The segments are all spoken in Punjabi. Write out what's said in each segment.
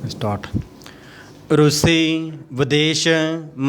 स्टार्ट। रूसी विदेश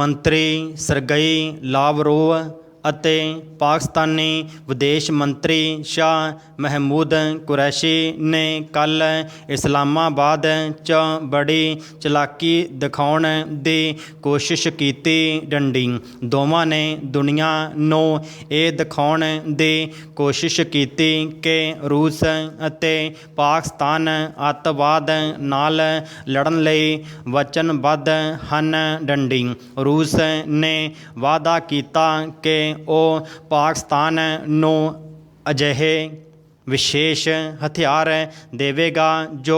मंत्री सरगई लावरोव ਅਤੇ ਪਾਕਿਸਤਾਨੀ ਵਿਦੇਸ਼ ਮੰਤਰੀ ਸ਼ਾਹ ਮਹਿਮੂਦ ਕੁਰੈਸ਼ੀ ਨੇ ਕੱਲ੍ਹ ਇਸਲਾਮਾਬਾਦ 'ਚ ਬੜੀ ਚਲਾਕੀ ਦਿਖਾਉਣ ਦੀ ਕੋਸ਼ਿਸ਼ ਕੀਤੀ ਡੰਡੀ। ਦੋਵਾਂ ਨੇ ਦੁਨੀਆ ਨੂੰ ਇਹ ਦਿਖਾਉਣ ਦੀ ਕੋਸ਼ਿਸ਼ ਕੀਤੀ ਕਿ ਰੂਸ ਅਤੇ ਪਾਕਿਸਤਾਨ ਅੱਤਵਾਦ ਨਾਲ ਲੜਨ ਲਈ ਵਚਨਬੱਧ ਹਨ ਡੰਡੀ। ਰੂਸ ਨੇ ਵਾਅਦਾ ਕੀਤਾ ਕਿ ਉਹ ਪਾਕਿਸਤਾਨ ਨੂੰ ਅਜਿਹੇ ਵਿਸ਼ੇਸ਼ ਹਥਿਆਰ ਦੇਵੇਗਾ ਜੋ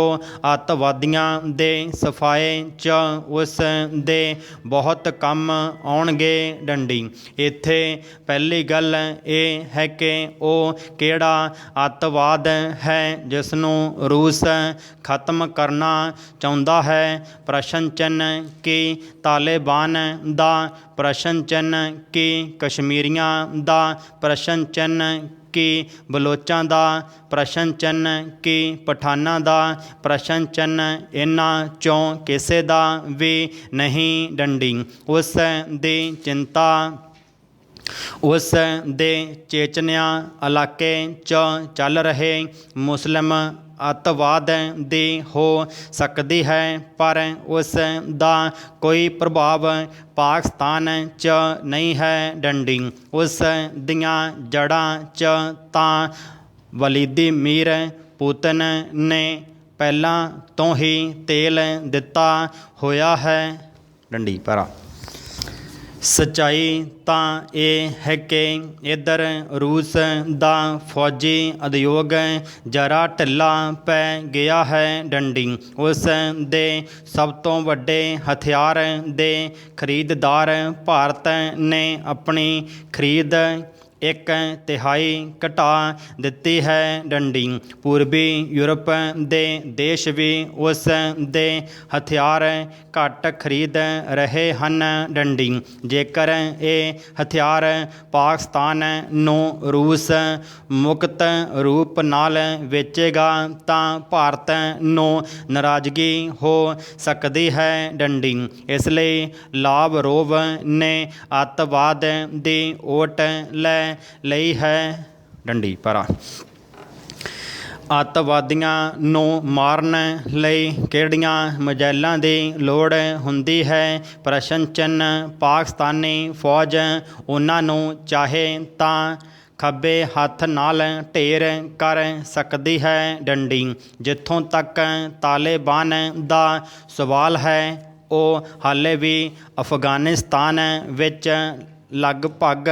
ਅੱਤਵਾਦੀਆਂ ਦੇ ਸਫਾਏ 'ਚ ਉਸ ਦੇ ਬਹੁਤ ਕੰਮ ਆਉਣਗੇ ਡੰਡੀ। ਇੱਥੇ ਪਹਿਲੀ ਗੱਲ ਇਹ ਹੈ ਕਿ ਉਹ ਕਿਹੜਾ ਅੱਤਵਾਦ ਹੈ ਜਿਸ ਨੂੰ ਰੂਸ ਖਤਮ ਕਰਨਾ ਚਾਹੁੰਦਾ ਹੈ। ਪ੍ਰਸ਼ਨ ਚਿੰਨ੍ਹ ਕੀ ਤਾਲਿਬਾਨ ਦਾ, ਪ੍ਰਸ਼ਨ ਚਿੰਨ੍ਹ ਕੀ ਕਸ਼ਮੀਰੀਆਂ ਦਾ, ਪ੍ਰਸ਼ਨ ਚਿੰਨ੍ਹ ਕੀ ਬਲੋਚਾਂ ਦਾ, ਪ੍ਰਸ਼ਨ ਚਿੰਨ੍ਹ ਕੀ ਪਠਾਨਾਂ ਦਾ, ਪ੍ਰਸ਼ਨ ਚਿੰਨ੍ਹ ਇਹਨਾਂ 'ਚੋਂ ਕਿਸੇ ਦਾ ਵੀ ਨਹੀਂ ਡੰਡੀ। ਉਸ ਦੀ ਚਿੰਤਾ ਉਸ ਦੇ ਚੇਚਨਿਆ ਇਲਾਕੇ 'ਚ ਚੱਲ ਰਹੇ ਮੁਸਲਿਮ ਅੱਤਵਾਦ ਦੀ ਹੋ ਸਕਦੀ ਹੈ, ਪਰ ਉਸ ਦਾ ਕੋਈ ਪ੍ਰਭਾਵ ਪਾਕਿਸਤਾਨ 'ਚ ਨਹੀਂ ਹੈ ਡੰਡੀ। ਉਸ ਦੀਆਂ ਜੜ੍ਹਾਂ 'ਚ ਤਾਂ ਵਲਾਦੀਮੀਰ ਪੁਤਿਨ ਨੇ ਪਹਿਲਾਂ ਤੋਂ ਹੀ ਤੇਲ ਦਿੱਤਾ ਹੋਇਆ ਹੈ ਡੰਡੀ। ਪਰ ਸੱਚਾਈ ਤਾਂ ਇਹ ਹੈ ਕਿ ਇੱਧਰ ਰੂਸ ਦਾ ਫੌਜੀ ਉਦਯੋਗ ਜ਼ਰਾ ਢਿੱਲਾ ਪੈ ਗਿਆ ਹੈ ਡੰਡੀ। ਉਸ ਦੇ ਸਭ ਤੋਂ ਵੱਡੇ ਹਥਿਆਰ ਦੇ ਖਰੀਦਦਾਰ ਭਾਰਤ ਨੇ ਆਪਣੀ ਖਰੀਦ 1/3 ਘਟਾ ਦਿੱਤੀ ਹੈ ਡੰਡੀ। ਪੂਰਬੀ ਯੂਰਪ ਦੇ ਦੇਸ਼ ਵੀ ਉਸ ਦੇ ਹਥਿਆਰ ਘੱਟ ਖਰੀਦ ਰਹੇ ਹਨ ਡੰਡੀ। ਜੇਕਰ ਇਹ ਹਥਿਆਰ ਪਾਕਿਸਤਾਨ ਨੂੰ ਰੂਸ ਮੁਕਤ ਰੂਪ ਨਾਲ ਵੇਚੇਗਾ ਤਾਂ ਭਾਰਤ ਨੂੰ ਨਾਰਾਜ਼ਗੀ ਹੋ ਸਕਦੀ ਹੈ ਡੰਡੀ। ਇਸ ਲਈ ਲਾਵਰੋਵ ਨੇ ਅੱਤਵਾਦ ਦੀ ਓਟ ਲੈ ਲਈ ਹੈ ਡੰਡੀ। ਪਰ ਅੱਤਵਾਦੀਆਂ ਨੂੰ ਮਾਰਨ ਲਈ ਕਿਹੜੀਆਂ ਮਿਜ਼ਾਈਲਾਂ ਦੀ ਲੋੜ ਹੁੰਦੀ ਹੈ? ਪ੍ਰਸ਼ਨ ਚਿੰਨ੍ਹ ਪਾਕਿਸਤਾਨੀ ਫੌਜ ਉਹਨਾਂ ਨੂੰ ਚਾਹੇ ਤਾਂ ਖੱਬੇ ਹੱਥ ਨਾਲ ਢੇਰ ਕਰ ਸਕਦੀ ਹੈ ਡੰਡੀ। ਜਿੱਥੋਂ ਤੱਕ ਤਾਲਿਬਾਨ ਦਾ ਸਵਾਲ ਹੈ, ਉਹ ਹਾਲੇ ਵੀ ਅਫਗਾਨਿਸਤਾਨ ਵਿੱਚ ਲਗਭਗ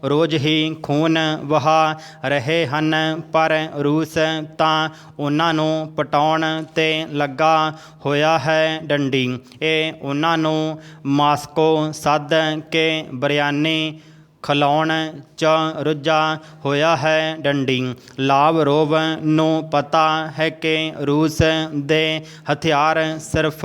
ਰੋਜ਼ ਹੀ ਖੂਨ ਵਹਾ ਰਹੇ ਹਨ, ਪਰ ਰੂਸ ਤਾਂ ਉਹਨਾਂ ਨੂੰ ਪਟਾਉਣ 'ਤੇ ਲੱਗਾ ਹੋਇਆ ਹੈ ਡੰਡੀ। ਇਹ ਉਹਨਾਂ ਨੂੰ ਮਾਸਕੋ ਸੱਦ ਕੇ ਬਿਰਯਾਨੀ ਖਿਲਾਉਣ 'ਚ ਰੁੱਝਾ ਹੋਇਆ ਹੈ ਡੰਡੀ। ਲਾਵਰੋਵ ਨੂੰ ਪਤਾ ਹੈ ਕਿ ਰੂਸ ਦੇ ਹਥਿਆਰ ਸਿਰਫ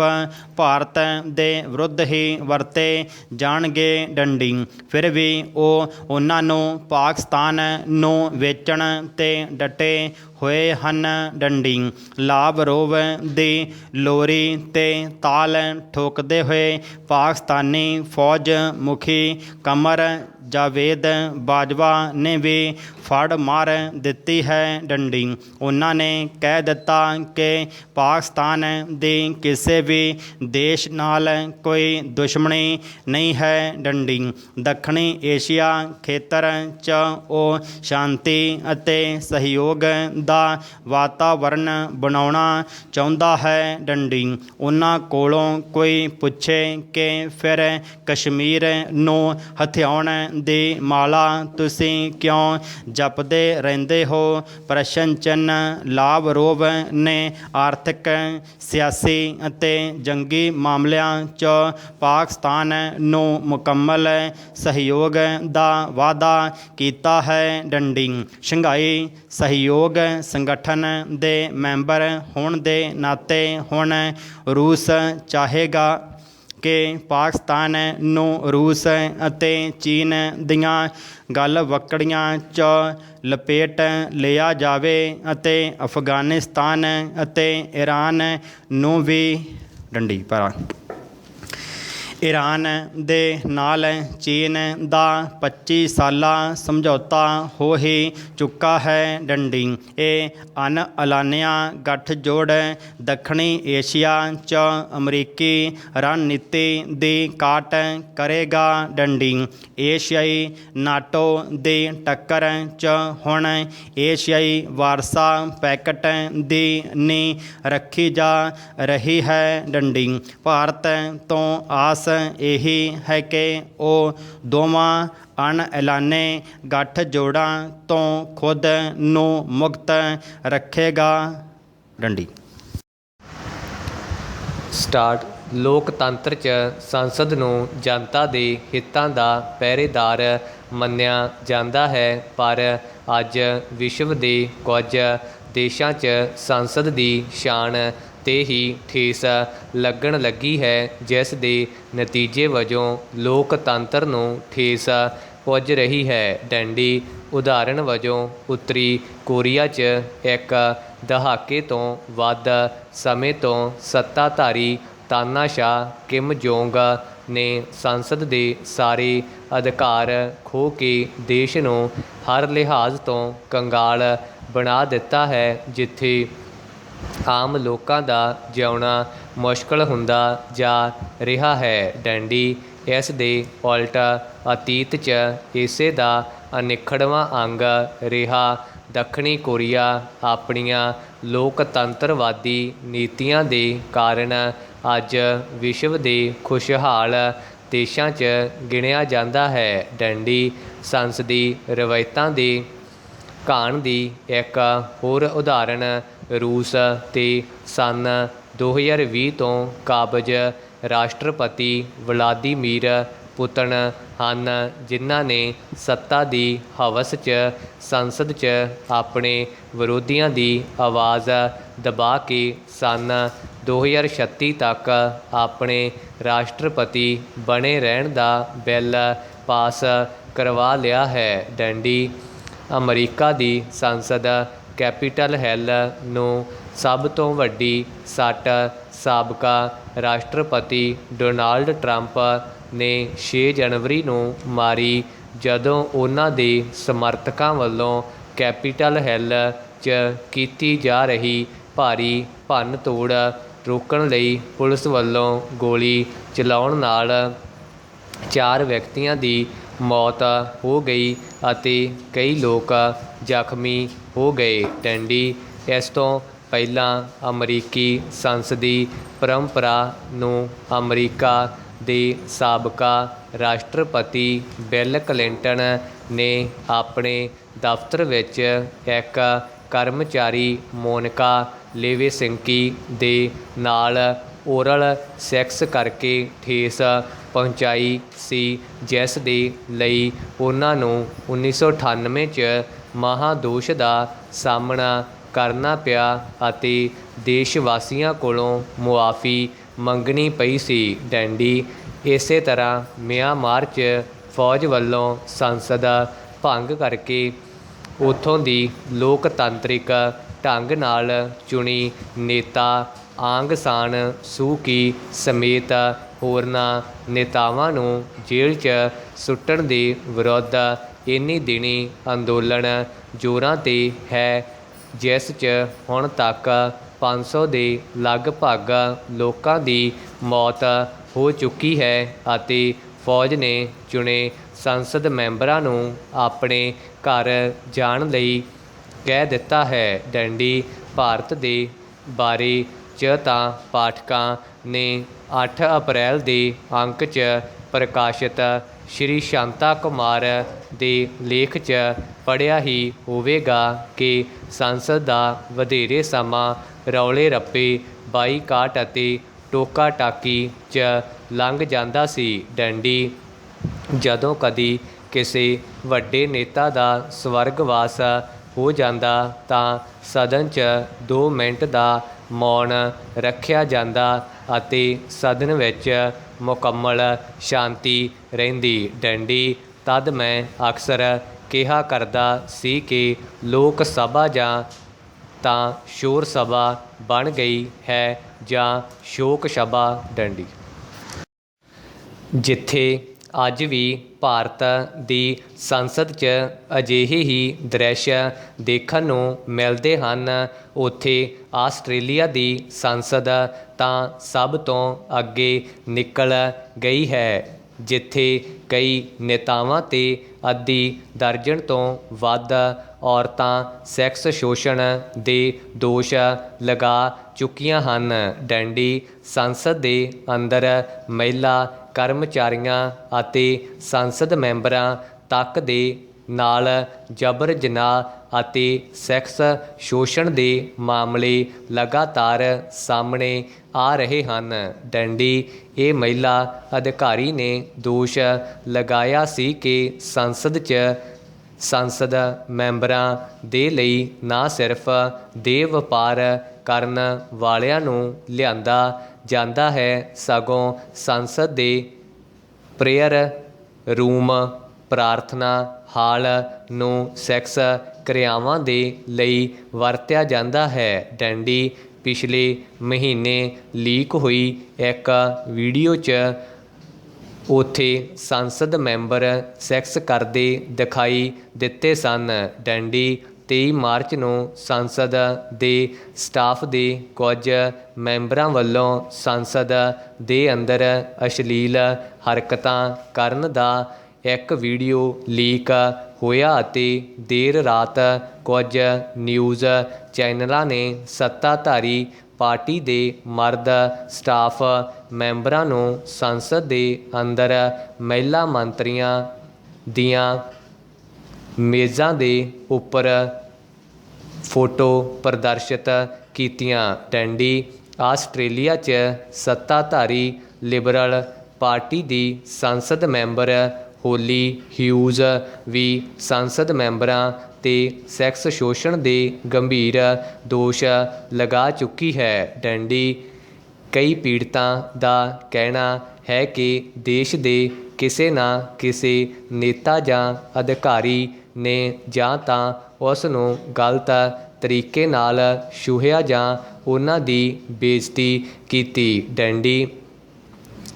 ਭਾਰਤ ਦੇ ਵਿਰੁੱਧ ਹੀ ਵਰਤੇ ਜਾਣਗੇ ਡੰਡੀ। ਫਿਰ ਵੀ ਉਹ ਉਹਨਾਂ ਨੂੰ ਪਾਕਿਸਤਾਨ ਨੂੰ ਵੇਚਣ 'ਤੇ ਡਟੇ ਹੋਏ ਹਨ ਡੰਡੀ। ਲਾਵਰੋਵ ਦੀ ਲੋਰੀ 'ਤੇ ਤਾਲ ਠੋਕਦੇ ਹੋਏ ਪਾਕਿਸਤਾਨੀ ਫੌਜ ਮੁਖੀ ਕਮਰ ਜਾਵੇਦ ਬਾਜਵਾ ਨੇ ਵੀ ਫੜ ਮਾਰ ਦਿੱਤੀ ਹੈ ਡੰਡੀ। ਉਹਨਾਂ ਨੇ ਕਹਿ ਦਿੱਤਾ ਕਿ ਪਾਕਿਸਤਾਨ ਦੀ ਕਿਸੇ ਵੀ ਦੇਸ਼ ਨਾਲ ਕੋਈ ਦੁਸ਼ਮਣੀ ਨਹੀਂ ਹੈ ਡੰਡੀ। ਦੱਖਣੀ ਏਸ਼ੀਆ ਖੇਤਰ 'ਚ ਉਹ ਸ਼ਾਂਤੀ ਅਤੇ ਸਹਿਯੋਗ ਦਾ ਵਾਤਾਵਰਨ ਬਣਾਉਣਾ ਚਾਹੁੰਦਾ ਹੈ ਡੰਡੀ। ਉਹਨਾਂ ਕੋਲੋਂ ਕੋਈ ਪੁੱਛੇ ਕਿ ਫਿਰ ਕਸ਼ਮੀਰ ਨੂੰ ਹਥਿਆਉਣ ਦੀ ਮਾਲਾ ਤੁਸੀਂ ਕਿਉਂ ਜਪਦੇ ਰਹਿੰਦੇ ਹੋ? ਪ੍ਰਸ਼ਨ ਚਿੰਨ੍ਹ ਲਾਵਰੋਵ ਨੇ ਆਰਥਿਕ, ਸਿਆਸੀ ਅਤੇ ਜੰਗੀ ਮਾਮਲਿਆਂ 'ਚ ਪਾਕਿਸਤਾਨ ਨੂੰ ਮੁਕੰਮਲ ਸਹਿਯੋਗ ਦਾ ਵਾਅਦਾ ਕੀਤਾ ਹੈ ਡੰਡੀ। ਸ਼ੰਘਾਈ ਸਹਿਯੋਗ ਸੰਗਠਨ ਦੇ ਮੈਂਬਰ ਹੋਣ ਦੇ ਨਾਤੇ ਹੁਣ ਰੂਸ ਚਾਹੇਗਾ ਕਿ ਪਾਕਿਸਤਾਨ ਨੂੰ ਰੂਸ ਅਤੇ ਚੀਨ ਦੀਆਂ ਗਲਵੱਕੜੀਆਂ 'ਚ ਲਪੇਟ ਲਿਆ ਜਾਵੇ ਅਤੇ ਅਫਗਾਨਿਸਤਾਨ ਅਤੇ ਈਰਾਨ ਨੂੰ ਵੀ ਡੰਡੀ ਪੈਰਾ। ਈਰਾਨ ਦੇ ਨਾਲ ਚੀਨ ਦਾ 25 ਸਾਲਾ ਸਮਝੌਤਾ ਹੋ ਹੀ ਚੁੱਕਾ ਹੈ ਡੰਡੀ। ਇਹ ਅਣਐਲਾਨਿਆ ਗੱਠਜੋੜ ਦੱਖਣੀ ਏਸ਼ੀਆ 'ਚ ਅਮਰੀਕੀ ਰਣਨੀਤੀ ਦੀ ਕਾਟ ਕਰੇਗਾ ਡੰਡੀ। ਏਸ਼ੀਆਈ ਨਾਟੋ ਦੀ ਟੱਕਰ 'ਚ ਹੁਣ ਏਸ਼ੀਆਈ ਵਾਰਸਾ ਪੈਕਟ ਦੀ ਨੀਂਹ ਰੱਖੀ ਜਾ ਰਹੀ ਹੈ ਡੰਡੀ। ਭਾਰਤ ਤੋਂ ਆਸ ਇਹੀ ਹੈ ਕਿ ਉਹ ਦੋਵਾਂ ਅਣਐਲਾਨੇ ਗੱਠਜੋੜਾਂ ਤੋਂ ਖੁਦ ਨੂੰ ਮੁਕਤ ਰੱਖੇਗਾ ਡੰਡੀ। ਸਟਾਰਟ। ਲੋਕਤੰਤਰ 'ਚ ਸੰਸਦ ਨੂੰ ਜਨਤਾ ਦੇ ਹਿੱਤਾਂ ਦਾ ਪਹਿਰੇਦਾਰ ਮੰਨਿਆ ਜਾਂਦਾ ਹੈ, ਪਰ ਅੱਜ ਵਿਸ਼ਵ ਦੇ ਕੁਝ ਦੇਸ਼ਾਂ 'ਚ ਸੰਸਦ ਦੀ ਸ਼ਾਨ 'ਤੇ ਹੀ ਠੇਸ ਲੱਗਣ ਲੱਗੀ ਹੈ, ਜਿਸ ਦੇ ਨਤੀਜੇ ਵਜੋਂ ਲੋਕਤੰਤਰ ਨੂੰ ਠੇਸ ਪੁੱਜ ਰਹੀ ਹੈ ਡੰਡੀ। ਉਦਾਹਰਣ ਵਜੋਂ ਉੱਤਰੀ ਕੋਰੀਆ 'ਚ ਇੱਕ ਦਹਾਕੇ ਤੋਂ ਵੱਧ ਸਮੇਂ ਤੋਂ ਸੱਤਾਧਾਰੀ ਤਾਨਾਸ਼ਾਹ ਕਿਮ ਜੋਂਗ ਨੇ ਸੰਸਦ ਦੇ ਸਾਰੇ ਅਧਿਕਾਰ ਖੋਹ ਕੇ ਦੇਸ਼ ਨੂੰ ਹਰ ਲਿਹਾਜ਼ ਤੋਂ ਕੰਗਾਲ ਬਣਾ ਦਿੱਤਾ ਹੈ। ਜਿੱਥੇ ਆਮ ਲੋਕਾਂ ਦਾ ਜਿਉਣਾ ਮੁਸ਼ਕਲ ਹੁੰਦਾ ਜਾ ਰਿਹਾ ਹੈ ਡੰਡੀ। ਇਸ ਦੇ ਉਲਟ ਅਤੀਤ 'ਚ ਇਸੇ ਦਾ ਅਨਿੱਖੜਵਾਂ ਅੰਗ ਰਿਹਾ ਦੱਖਣੀ ਕੋਰੀਆ ਆਪਣੀਆਂ ਲੋਕਤੰਤਰਵਾਦੀ ਨੀਤੀਆਂ ਦੇ ਕਾਰਨ ਅੱਜ ਵਿਸ਼ਵ ਦੇ ਖੁਸ਼ਹਾਲ ਦੇਸ਼ਾਂ 'ਚ ਗਿਣਿਆ ਜਾਂਦਾ ਹੈ ਡੰਡੀ। ਸੰਸਦੀ ਰਵਾਇਤਾਂ ਦੇ ਘਾਣ ਦੀ ਇੱਕ ਹੋਰ ਉਦਾਹਰਣ ਰੂਸ ਤੇ ਸੰਨ 2020 ਤੋਂ ਕਾਬਜ਼ ਰਾਸ਼ਟਰਪਤੀ ਵਲਾਦੀਮੀਰ ਪੁਤਨ ਹਨ, ਜਿਨ੍ਹਾਂ ਨੇ ਸੱਤਾ ਦੀ ਹਵਸ 'ਚ ਸੰਸਦ 'ਚ ਆਪਣੇ ਵਿਰੋਧੀਆਂ ਦੀ ਆਵਾਜ਼ ਦਬਾ ਕੇ ਸੰਨ 2036 ਤੱਕ ਆਪਣੇ ਰਾਸ਼ਟਰਪਤੀ ਬਣੇ ਰਹਿਣ ਦਾ ਬਿੱਲ ਪਾਸ ਕਰਵਾ ਲਿਆ ਹੈ ਡੰਡੀ। ਅਮਰੀਕਾ ਦੀ ਸੰਸਦ ਕੈਪੀਟਲ ਹਿੱਲ ਨੂੰ ਸਭ ਤੋਂ ਵੱਡੀ ਸੱਟ ਸਾਬਕਾ ਰਾਸ਼ਟਰਪਤੀ ਡੋਨਾਲਡ ਟਰੰਪ ਨੇ 6 ਜਨਵਰੀ ਨੂੰ ਮਾਰੀ, ਜਦੋਂ ਉਹਨਾਂ ਦੇ ਸਮਰਥਕਾਂ ਵੱਲੋਂ ਕੈਪੀਟਲ ਹਿੱਲ 'ਚ ਕੀਤੀ ਜਾ ਰਹੀ ਭਾਰੀ ਭੰਨ ਤੋੜ ਰੋਕਣ ਲਈ ਪੁਲਿਸ ਵੱਲੋਂ ਗੋਲੀ ਚਲਾਉਣ ਨਾਲ 4 ਵਿਅਕਤੀਆਂ ਦੀ ਮੌਤ ਹੋ ਗਈ ਅਤੇ ਕਈ ਲੋਕ ਜ਼ਖਮੀ ਹੋ ਗਏ ਡੰਡੀ। ਇਸ ਤੋਂ ਪਹਿਲਾਂ ਅਮਰੀਕੀ ਸੰਸਦੀ ਪਰੰਪਰਾ ਨੂੰ ਅਮਰੀਕਾ ਦੇ ਸਾਬਕਾ ਰਾਸ਼ਟਰਪਤੀ ਬਿਲ ਕਲਿੰਟਨ ਨੇ ਆਪਣੇ ਦਫ਼ਤਰ ਵਿੱਚ ਇੱਕ ਕਰਮਚਾਰੀ ਮੋਨਿਕਾ ਲੇਵੇਸਿੰਕੀ ਦੇ ਨਾਲ ਓਰਲ ਸੈਕਸ ਕਰਕੇ ਠੇਸ ਪਹੁੰਚਾਈ ਸੀ, ਜਿਸ ਦੇ ਲਈ ਉਹਨਾਂ ਨੂੰ 1998 'ਚ ਮਹਾਂਦੋਸ਼ ਦਾ ਸਾਹਮਣਾ ਕਰਨਾ ਪਿਆ ਅਤੇ ਦੇਸ਼ ਵਾਸੀਆਂ ਕੋਲੋਂ ਮੁਆਫ਼ੀ ਮੰਗਣੀ ਪਈ ਸੀ ਡੰਡੀ। ਇਸੇ ਤਰ੍ਹਾਂ ਮਿਆਂਮਾਰ 'ਚ ਫੌਜ ਵੱਲੋਂ ਸੰਸਦ ਭੰਗ ਕਰਕੇ ਉੱਥੋਂ ਦੀ ਲੋਕਤਾਂਤਰਿਕ ਢੰਗ ਨਾਲ ਚੁਣੀ ਨੇਤਾ ਆਂਗ ਸਾਨ ਸੂ ਕੀ ਸਮੇਤ ਹੋਰਨਾਂ ਨੇਤਾਵਾਂ ਨੂੰ ਜੇਲ੍ਹ 'ਚ ਸੁੱਟਣ ਦੇ ਵਿਰੁੱਧ ਇੰਨੀ ਦਿਨੀ ਅੰਦੋਲਨ ਜ਼ੋਰਾਂ 'ਤੇ ਹੈ, ਜਿਸ 'ਚ ਹੁਣ ਤੱਕ 500 ਦੇ ਲਗਭਗ ਲੋਕਾਂ ਦੀ ਮੌਤ ਹੋ ਚੁੱਕੀ ਹੈ ਅਤੇ ਫੌਜ ਨੇ ਚੁਣੇ ਸੰਸਦ ਮੈਂਬਰਾਂ ਨੂੰ ਆਪਣੇ ਘਰ ਜਾਣ ਲਈ ਕਹਿ ਦਿੱਤਾ ਹੈ ਡੰਡੀ। ਭਾਰਤ ਦੇ ਬਾਰੇ 'ਚ ਤਾਂ ਪਾਠਕਾਂ ਨੇ 8 ਅਪ੍ਰੈਲ ਦੇ ਅੰਕ 'ਚ ਪ੍ਰਕਾਸ਼ਿਤ ਸ਼੍ਰੀ ਸ਼ਾਂਤਾ ਕੁਮਾਰ ਦੇ ਲੇਖ 'ਚ ਪੜ੍ਹਿਆ ਹੀ ਹੋਵੇਗਾ ਕਿ ਸੰਸਦ ਦਾ ਵਧੇਰੇ ਸਮਾਂ ਰੌਲੇ ਰੱਪੇ, ਬਾਈਕਾਟ ਅਤੇ ਟੋਕਾ ਟਾਕੀ 'ਚ ਲੰਘ ਜਾਂਦਾ ਸੀ ਡੰਡੀ। ਜਦੋਂ ਕਦੀ ਕਿਸੇ ਵੱਡੇ ਨੇਤਾ ਦਾ ਸਵਰਗਵਾਸ ਹੋ ਜਾਂਦਾ ਤਾਂ ਸਦਨ 'ਚ 2 ਮਿੰਟ ਦਾ ਮੌਨ ਰੱਖਿਆ ਜਾਂਦਾ ਅਤੇ ਸਦਨ ਵਿੱਚ ਮੁਕੰਮਲ ਸ਼ਾਂਤੀ ਰਹਿੰਦੀ ਡੰਡੀ। ਤਦ ਮੈਂ ਅਕਸਰ ਕਿਹਾ ਕਰਦਾ ਸੀ ਕਿ ਲੋਕ ਸਭਾ ਜਾਂ ਤਾਂ ਸ਼ੋਰ ਸਭਾ ਬਣ ਗਈ ਹੈ ਜਾਂ ਸ਼ੋਕ ਸਭਾ ਡੰਡੀ। ਜਿੱਥੇ ਅੱਜ ਵੀ ਭਾਰਤ ਦੀ ਸੰਸਦ 'ਚ ਅਜਿਹੇ ਹੀ ਦ੍ਰਿਸ਼ ਦੇਖਣ ਨੂੰ ਮਿਲਦੇ ਹਨ, ਉੱਥੇ ਆਸਟ੍ਰੇਲੀਆ ਦੀ ਸੰਸਦ ਤਾਂ ਸਭ ਤੋਂ ਅੱਗੇ ਨਿਕਲ ਗਈ ਹੈ, ਜਿੱਥੇ ਕਈ ਨੇਤਾਵਾਂ 'ਤੇ ਅੱਧੀ ਦਰਜਨ ਤੋਂ ਵੱਧ ਔਰਤਾਂ ਸੈਕਸ ਸ਼ੋਸ਼ਣ ਦੇ ਦੋਸ਼ ਲਗਾ ਚੁੱਕੀਆਂ ਹਨ। ਡੰਡੀ ਸੰਸਦ ਦੇ ਅੰਦਰ ਮਹਿਲਾ ਕਰਮਚਾਰੀਆਂ ਅਤੇ ਸੰਸਦ ਮੈਂਬਰਾਂ ਤੱਕ ਦੇ ਨਾਲ ਜਬਰ ਜਨਾਹ ਅਤੇ ਸੈਕਸ ਸ਼ੋਸ਼ਣ ਦੇ ਮਾਮਲੇ ਲਗਾਤਾਰ ਸਾਹਮਣੇ ਆ ਰਹੇ ਹਨ। ਡੰਡੀ ਇਹ ਮਹਿਲਾ ਅਧਿਕਾਰੀ ਨੇ ਦੋਸ਼ ਲਗਾਇਆ ਸੀ ਕਿ ਸੰਸਦ ਮੈਂਬਰਾਂ ਦੇ ਲਈ ਨਾ ਸਿਰਫ ਦੇਹ ਵਪਾਰ ਕਰਨ ਵਾਲਿਆਂ ਨੂੰ ਲਿਆਂਦਾ ਜਾਂਦਾ ਹੈ, ਸਗੋਂ ਸੰਸਦ ਦੇ ਪ੍ਰੇਅਰ ਰੂਮ, ਪ੍ਰਾਰਥਨਾ ਹਾਲ ਨੂੰ ਸੈਕਸ ਕਿਰਿਆਵਾਂ ਦੇ ਲਈ ਵਰਤਿਆ ਜਾਂਦਾ ਹੈ। ਡੰਡੀ ਪਿਛਲੇ ਮਹੀਨੇ ਲੀਕ ਹੋਈ ਇੱਕ ਵੀਡੀਓ 'ਚ ਉੱਥੇ ਸੰਸਦ ਮੈਂਬਰ ਸੈਕਸ ਕਰਦੇ ਦਿਖਾਈ ਦਿੱਤੇ ਸਨ। ਡੰਡੀ 23 ਮਾਰਚ ਨੂੰ ਸੰਸਦ ਦੇ ਸਟਾਫ ਦੇ ਕੁਝ ਮੈਂਬਰਾਂ ਵੱਲੋਂ ਸੰਸਦ ਦੇ ਅੰਦਰ ਅਸ਼ਲੀਲ ਹਰਕਤਾਂ ਕਰਨ ਦਾ ਇੱਕ ਵੀਡੀਓ ਲੀਕ ਹੋਇਆ ਅਤੇ ਦੇਰ ਰਾਤ ਕੁਝ ਨਿਊਜ਼ ਚੈਨਲਾਂ ਨੇ ਸੱਤਾਧਾਰੀ ਪਾਰਟੀ ਦੇ ਮਰਦ ਸਟਾਫ ਮੈਂਬਰਾਂ ਨੂੰ ਸੰਸਦ ਦੇ ਅੰਦਰ ਮਹਿਲਾ ਮੰਤਰੀਆਂ ਦੀਆਂ ਮੇਜ਼ਾਂ ਦੇ ਉੱਪਰ ਫੋਟੋ ਪ੍ਰਦਰਸ਼ਿਤ ਕੀਤੀਆਂ। ਡੰਡੀ ਆਸਟ੍ਰੇਲੀਆ 'ਚ ਸੱਤਾਧਾਰੀ ਲਿਬਰਲ ਪਾਰਟੀ ਦੀ ਸੰਸਦ ਮੈਂਬਰ ਹੋਲੀ ਹਿਊਜ਼ ਵੀ ਸੰਸਦ ਮੈਂਬਰਾਂ 'ਤੇ ਸੈਕਸ ਸ਼ੋਸ਼ਣ ਦੇ ਗੰਭੀਰ ਦੋਸ਼ ਲਗਾ ਚੁੱਕੀ ਹੈ। ਡੰਡੀ ਕਈ ਪੀੜਤਾਂ ਦਾ ਕਹਿਣਾ ਹੈ ਕਿ ਦੇਸ਼ ਦੇ ਕਿਸੇ ਨਾ ਕਿਸੇ ਨੇਤਾ ਜਾਂ ਅਧਿਕਾਰੀ ਨੇ ਜਾਂ ਤਾਂ ਉਸ ਨੂੰ ਗਲਤ ਤਰੀਕੇ ਨਾਲ ਛੂਹਿਆ ਜਾਂ ਉਹਨਾਂ ਦੀ ਬੇਇੱਜ਼ਤੀ ਕੀਤੀ। ਡੰਡੀ